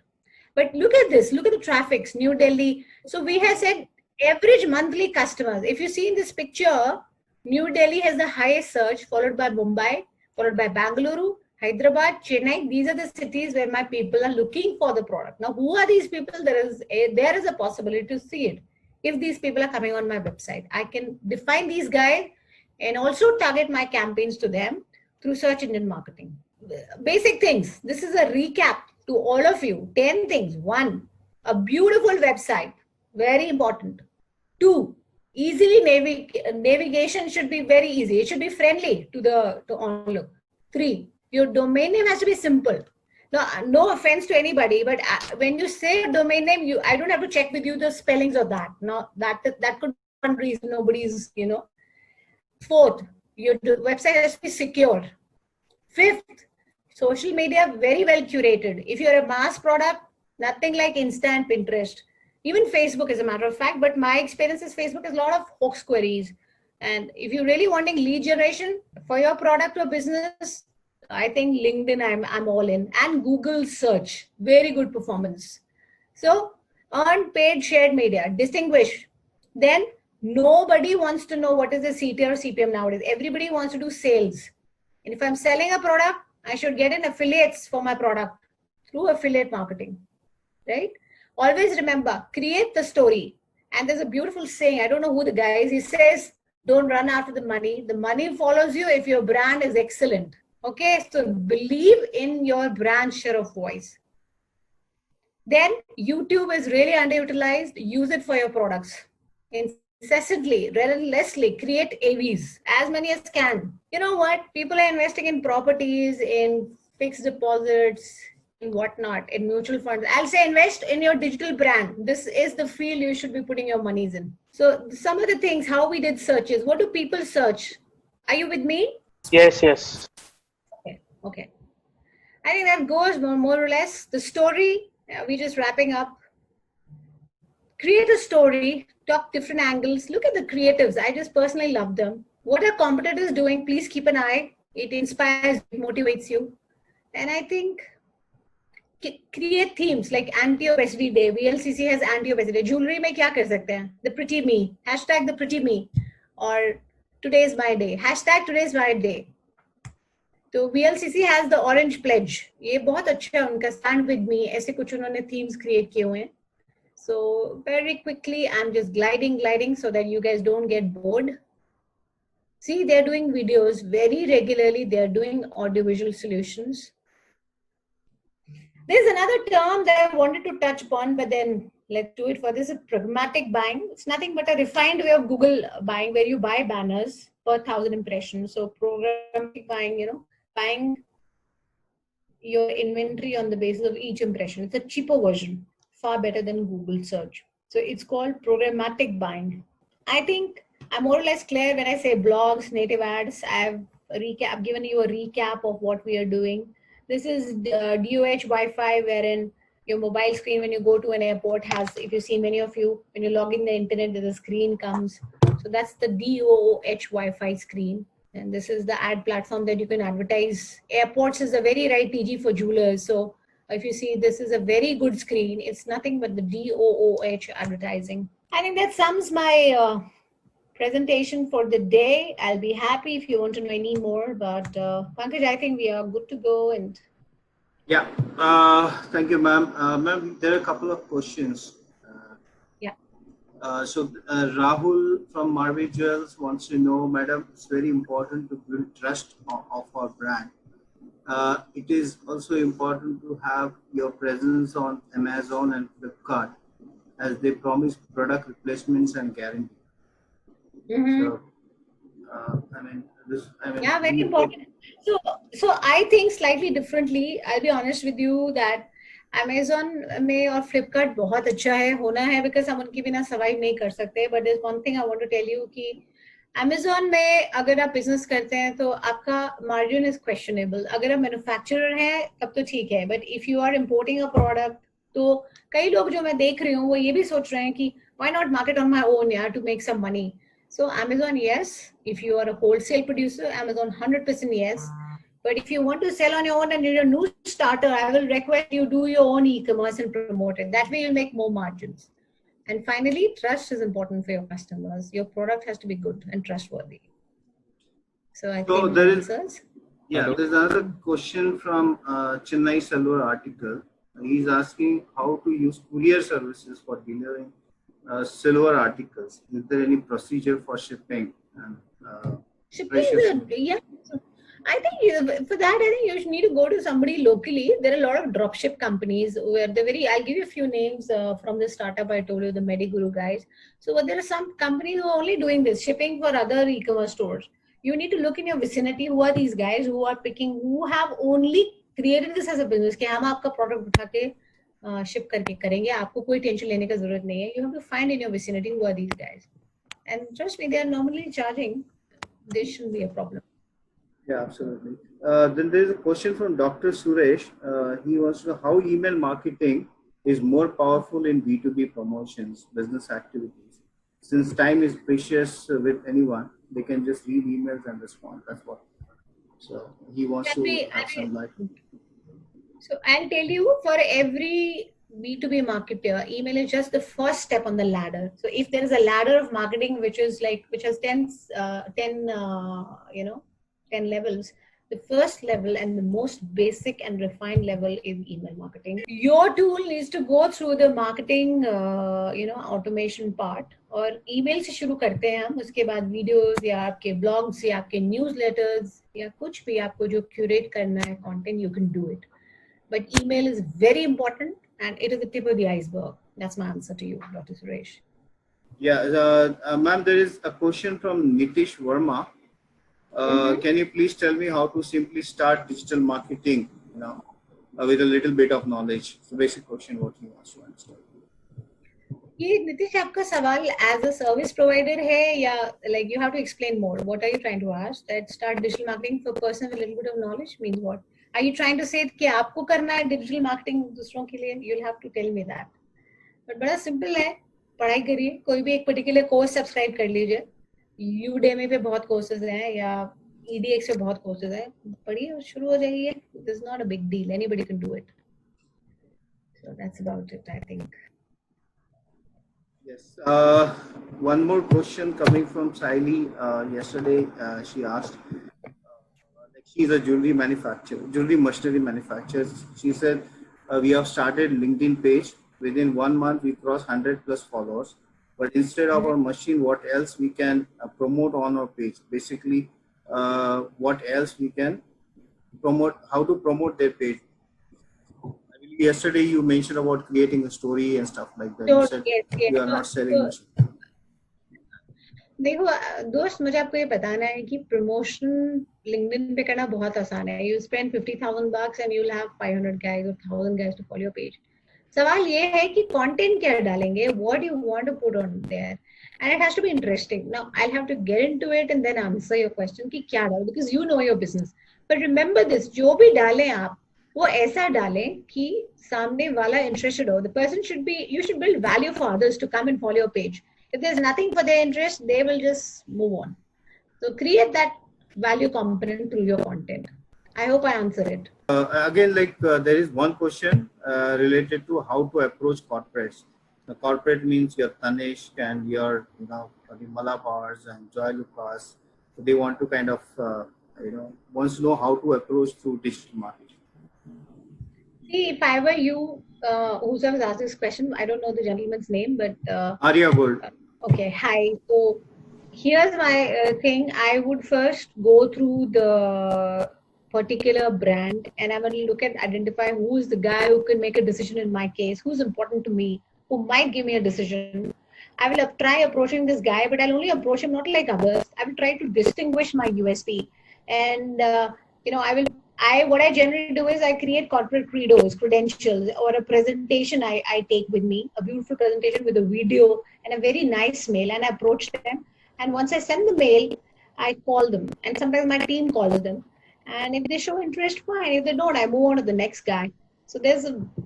But look at this. Look at the traffics. New Delhi. So we have said average monthly customers. If you see in this picture, New Delhi has the highest search, followed by Mumbai, followed by Bangalore, Hyderabad, Chennai. These are the cities where my people are looking for the product. Now, who are these people? There is a possibility to see it. If these people are coming on my website, I can define these guys and also target my campaigns to them through search engine marketing. Basic things. This is a recap to all of you. 10 things. 1, a beautiful website. Very important. 2, easily navigation should be very easy. It should be friendly to onlook. 3, your domain name has to be simple. Now, no offense to anybody, but when you say domain name, I don't have to check with you the spellings of that. No, that could be one reason nobody's, 4th, your website has to be secure. 5th, social media very well curated. If you're a mass product, nothing like Insta and Pinterest. Even Facebook, as a matter of fact, but my experience is Facebook has a lot of hoax queries. And if you're really wanting lead generation for your product or business, I think LinkedIn, I'm all in. And Google search, very good performance. So earned, paid, shared media, distinguish. Then nobody wants to know what is the CTA or CPM nowadays. Everybody wants to do sales. And if I'm selling a product, I should get in affiliates for my product through affiliate marketing, right? Always remember, create the story. And there's a beautiful saying, I don't know who the guy is. He says, don't run after the money. The money follows you if your brand is excellent. Okay, so believe in your brand share of voice. Then YouTube is really underutilized. Use it for your products. Incessantly, relentlessly create AVs, as many as can. You know what? People are investing in properties, in fixed deposits, in whatnot, in mutual funds. I'll say invest in your digital brand. This is the field you should be putting your monies in. So some of the things, how we did searches. What do people search? Are you with me? Yes. Okay. I think that goes more or less. The story, we're just wrapping up. Create a story, talk different angles. Look at the creatives. I just personally love them. What are competitors doing? Please keep an eye. It inspires, it motivates you. And I think create themes like anti-obesity day. VLCC has anti-obesity. Jewelry mein kya kar sakte hain? The pretty me. Hashtag the pretty me. Or today's my day. Hashtag today's my day. So VLCC has the orange pledge. ये बहुत अच्छा है उनका stand with me. ऐसे कुछ उन्होंने themes create किए हुए हैं. So very quickly, I'm just gliding so that you guys don't get bored. See, they're doing videos very regularly. They're doing audiovisual solutions. There's another term that I wanted to touch upon, but then let's do it for this. Is programmatic buying. It's nothing but a refined way of Google buying where you buy banners per 1,000 impressions. So programmatic buying, buying your inventory on the basis of each impression. It's a cheaper version, far better than Google search. So it's called programmatic buying. I think I'm more or less clear when I say blogs, native ads. I've given you a recap of what we are doing. This is DOH Wi-Fi, wherein your mobile screen when you go to an airport has, if you see many of you, when you log in the internet, the screen comes. So that's the DOH Wi-Fi screen. And this is the ad platform that you can advertise. Airports is a very right TG for jewelers. So if you see, this is a very good screen. It's nothing but the DOOH advertising. I think that sums my presentation for the day. I'll be happy if you want to know any more, but Pankaj, I think we are good to go. And Yeah, thank you, ma'am. Ma'am, there are a couple of questions. yeah. Rahul from Marvi Jewels wants to know, madam, it's very important to build trust of our brand. It is also important to have your presence on Amazon and Flipkart, as they promise product replacements and guarantee. So, Yeah, very important. So I think slightly differently. I'll be honest with you that Amazon में और Flipkart बहुत अच्छा है, होना है, because हम उनके बिना survive नहीं कर सकते. But there's one thing I want to tell you कि Amazon में अगर आप business करते हैं तो आपका margin is questionable. अगर आप manufacturer हैं तब तो ठीक है. But if you are importing a product, तो कई लोग जो मैं देख रही हूँ वो ये भी सोच रहे हैं कि why not market on my own, yeah, to make some money. So Amazon, yes. If you are a wholesale producer, Amazon 100% yes. But if you want to sell on your own and you're a new starter, I will recommend you do your own e-commerce and promote it. That way you'll make more margins. And finally, trust is important for your customers. Your product has to be good and trustworthy. So I think there is, there's another question from Chennai Silver article. He's asking how to use courier services for delivering silver articles. Is there any procedure for shipping? And, shipping, yeah. I think for that, I think you need to go to somebody locally. There are a lot of dropship companies where they're I'll give you a few names from the startup I told you, the MediGuru guys. So there are some companies who are only doing this, shipping for other e-commerce stores. You need to look in your vicinity. Who are these guys who are picking, who have only created this as a business? कि हम आपका product उठा के ship करके करेंगे. आपको कोई tension लेने का जरूरत नहीं है. You have to find in your vicinity who are these guys. And trust me, they are normally charging. There shouldn't be a problem. Yeah, absolutely. Then there is a question from Dr. Suresh. He wants to know how email marketing is more powerful in B2B promotions, business activities. Since time is precious with anyone, they can just read emails and respond. That's what. So he wants to have some light. So I'll tell you, for every B2B marketer, email is just the first step on the ladder. So if there is a ladder of marketing which has 10 levels, the first level and the most basic and refined level is email marketing. Your tool needs to go through the marketing automation part. और email से शुरू करते हैं हम, उसके बाद videos या आपके blogs या आपके newsletters या कुछ भी आपको जो curate करना है content, you can do it. But email is very important and it is the tip of the iceberg. That's my answer to you, Dr. Suresh. Yeah, ma'am, there is a question from Nitish Verma. Can you please tell me how to simply start digital marketing, with a little bit of knowledge? So basic question what he wants to understand. ये नितिश आपका सवाल as a service provider है या like you have to explain more? What are you trying to ask? That start digital marketing for a person with a little bit of knowledge means what? Are you trying to say कि आपको करना है digital marketing दूसरों के लिए? You'll have to tell me that. But बड़ा simple है, पढ़ाई करिए, कोई भी एक particular course subscribe कर लीजिए. Udemy पे बहुत courses हैं या EDX पे बहुत courses हैं, पढ़िए और शुरू हो जाइए. This is not a big deal. Anybody can do it. So that's about it, I think. Yes. One more question coming from Saili. Yesterday, she asked. She's a jewelry machinery manufacturer. She said, we have started LinkedIn page. Within 1 month, we crossed 100+ followers. But instead of our machine, what else we can promote on our page? Basically, what else we can promote, how to promote their page. Yesterday, you mentioned about creating a story and stuff like that. You said you are not selling machine. देखो दोस्त, मुझे आपको ये बताना है कि promotion LinkedIn पे करना बहुत आसान है. You spend $50,000 and you'll have 500 guys or 1,000 guys to follow your page. सवाल ये है कि कंटेंट क्या डालेंगे, what do you want to put on there, and it has to be interesting. Now I'll have to get into it and then answer your question कि क्या डालो, because you know your business. But remember this, जो भी डालें आप वो ऐसा डालें कि सामने वाला interested हो. The person should be, you should build value for others to come and follow your page. If there's nothing for their interest, they will just move on. So create that value component through your content. I hope I answered it. Again, there is one question related to how to approach corporates. The corporate means your Tanishq and your, the Malabars and Joy Lucas. So they want to kind of, wants to know how to approach through digital marketing. See, if I were you, whoever asked this question, I don't know the gentleman's name, but Arya Gold. Okay, hi. So here's my thing. I would first go through the particular brand and I'm going to look at identify who is the guy who can make a decision in my case, who's important to me, who might give me a decision. I will try approaching this guy, but I'll only approach him not like others. I will try to distinguish my USP. And, what I generally do is I create corporate credos, credentials, or a presentation I take with me, a beautiful presentation with a video and a very nice mail, and I approach them. And once I send the mail, I call them. And sometimes my team calls them. And if they show interest, fine. If they don't, I move on to the next guy. So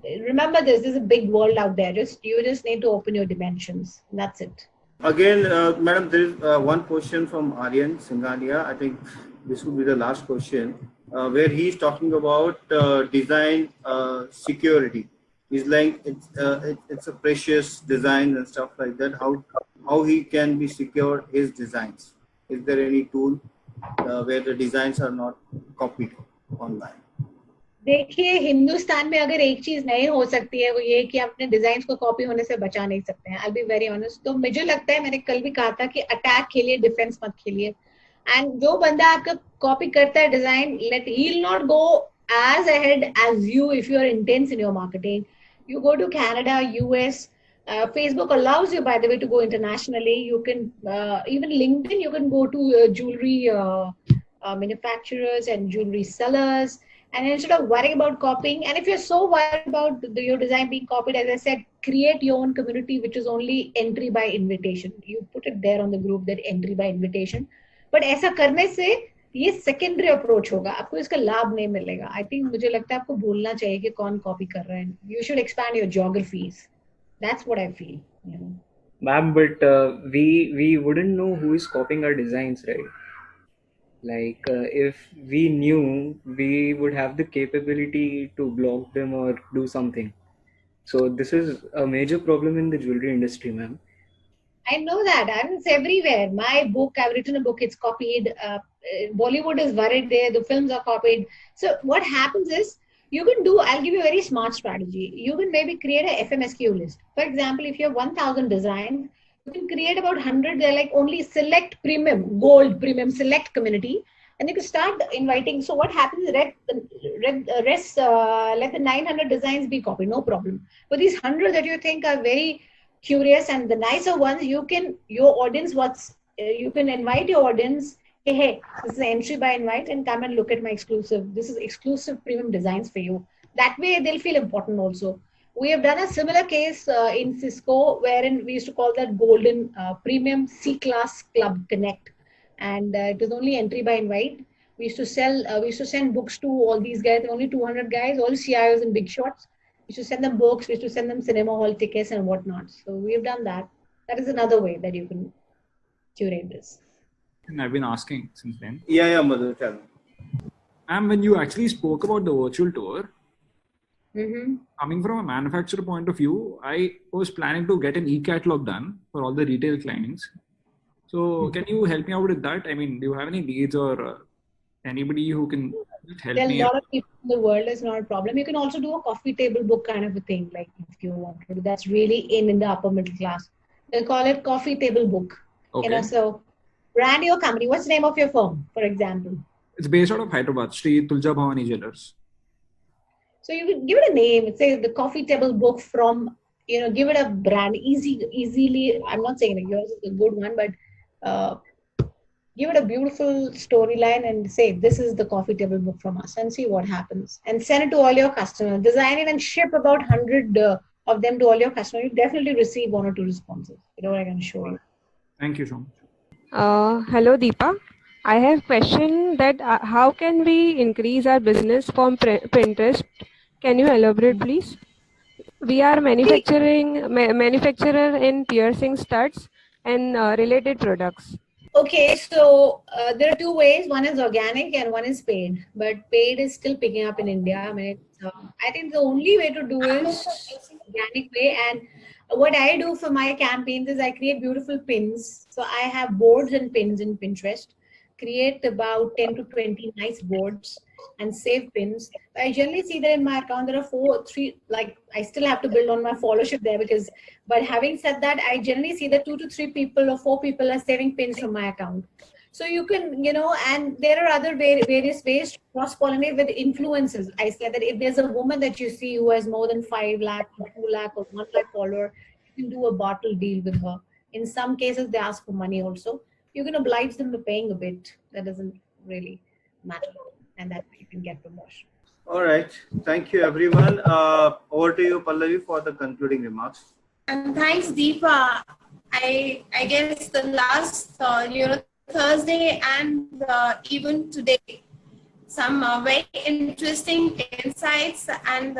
remember there's a big world out there. You just need to open your dimensions. That's it. Again, madam, there is one question from Aryan Singhania. I think this would be the last question, where he's talking about design security. He's like, it's a precious design and stuff like that. How he can be secure his designs? Is there any tool where the designs are not copied online? देखिए, हिंदुस्तान में अगर एक चीज नहीं हो सकती है वो ये कि आप अपने डिजाइन्स को कॉपी होने से बचा नहीं सकते हैं. I'll be very honest. तो मुझे लगता है, मैंने कल भी कहा था कि अटैक खेलिए, डिफेंस मत खेलिए. एंड जो बंदा आपका कॉपी करता है design, he'll not go as ahead as you if you are intense in your marketing. You go to Canada, US. Facebook allows you, by the way, to go internationally. You can even LinkedIn. You can go to jewelry manufacturers and jewelry sellers. And instead of worrying about copying, and if you're so worried about your design being copied, as I said, create your own community, which is only entry by invitation. You put it there on the group, that entry by invitation. But ऐसा करने से ये secondary approach होगा, आपको इसका लाभ नहीं मिलेगा. I think मुझे लगता है आपको भूलना चाहिए कि कौन copy कर रहा है. You should expand your geographies. That's what I feel. Ma'am, but we wouldn't know who is copying our designs, right? Like if we knew, we would have the capability to block them or do something. So this is a major problem in the jewelry industry, ma'am. I know that. It's everywhere. My book, I've written a book, it's copied. Bollywood is worried there. The films are copied. So what happens is, I'll give you a very smart strategy. You can maybe create a FMSQ list. For example, if you have 1,000 designs, you can create about 100. They're like only select premium, gold premium, select community. And you can start inviting. So what happens is let the 900 designs be copied, no problem. But these 100 that you think are very curious and the nicer ones, you can invite your audience. Hey, this is an entry by invite and come and look at my exclusive. This is exclusive premium designs for you. That way they'll feel important also. We have done a similar case in Cisco, wherein we used to call that golden premium C-class club connect. And it was only entry by invite. We used to send books to all these guys, only 200 guys, all CIOs and big shots. We used to send them books, we used to send them cinema hall tickets and whatnot. So we've done that. That is another way that you can curate this. And I've been asking since then. Yeah, Madhu, tell me. And when you actually spoke about the virtual tour, coming from a manufacturer point of view, I was planning to get an e-catalog done for all the retail clients. So can you help me out with that? I mean, do you have any leads or anybody who can help me? There are a lot of people in the world, is not a problem. You can also do a coffee table book kind of a thing, like if you want to. That's really in the upper middle class. They call it coffee table book. Okay. So brand your company. What's the name of your firm, for example? It's based out of Hyderabad, Sri Tulja Bhavani Jewellers. So you can give it a name. It's the coffee table book from, give it a brand easily. I'm not saying yours is a good one, but give it a beautiful storyline and say, this is the coffee table book from us, and see what happens. And send it to all your customers. Design it and ship about 100 of them to all your customers. You definitely receive 1 or 2 responses. You know what I can show you. Thank you so much. Hello, Deepa. I have question that how can we increase our business from Pinterest? Can you elaborate, please? We are manufacturer in piercing studs and related products. Okay, so there are 2 ways. One is organic and one is paid. But paid is still picking up in India. I think the only way to do is organic way. And what I do for my campaigns is I create beautiful pins. So I have boards and pins in Pinterest. Create about 10 to 20 nice boards and save pins. I generally see that in my account there are 3, like I still have to build on my followership there because, but having said that, I generally see that 2 to 3 people or 4 people are saving pins from my account. So you can, and there are other various ways to cross-pollinate with influencers. I said that if there's a woman that you see who has more than 5 lakh or 2 lakh or 1 lakh follower, you can do a bottle deal with her. In some cases, they ask for money also. You can oblige them by paying a bit. That doesn't really matter. And that you can get promotion. All right. Thank you, everyone. Over to you, Pallavi, for the concluding remarks. And thanks, Deepa. I guess the last, Thursday and even today, some very interesting insights, and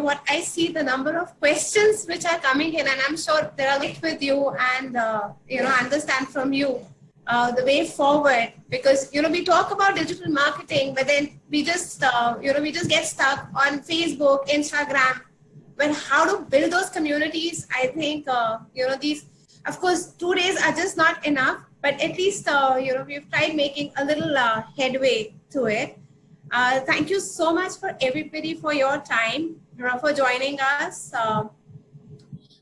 what I see, the number of questions which are coming in, and I'm sure they are linked with you, and understand from you the way forward, because we talk about digital marketing, but then we just get stuck on Facebook, Instagram. But how to build those communities? I think these, of course, 2 days are just not enough. But at least, we've tried making a little headway to it. Thank you so much for everybody for your time, for joining us.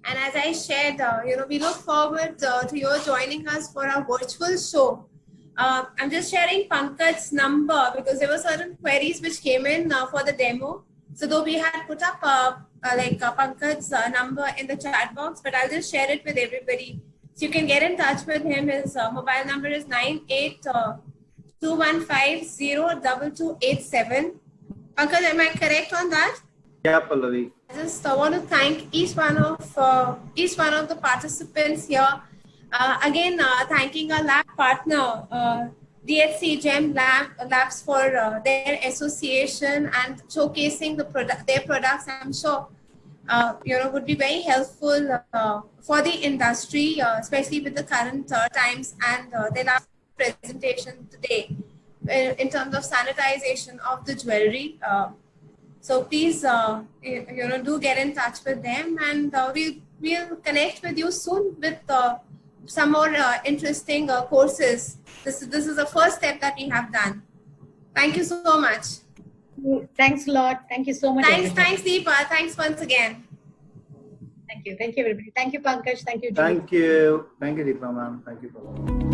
And as I shared, we look forward to your joining us for our virtual show. I'm just sharing Pankaj's number because there were certain queries which came in for the demo. So though we had put up Pankaj's number in the chat box, but I'll just share it with everybody. So you can get in touch with him. His mobile number is 9821502287. Pankaj, am I correct on that? Yeah, Pallavi. I just want to thank each one of the participants here. Again, thanking our lab partner, DHC GEM Labs for their association and showcasing their products. I'm sure would be very helpful for the industry, especially with the current times, and their last presentation today in terms of sanitization of the jewelry. So please, do get in touch with them, and we'll connect with you soon with some more interesting courses. This is the first step that we have done. Thank you so much. Thanks a lot. Thank you so much. Thanks, Deepa. Thanks once again. Thank you, everybody. Thank you, Pankaj. Thank you, Jimmy. Thank you, Deepa, ma'am. Thank you, Pallavi.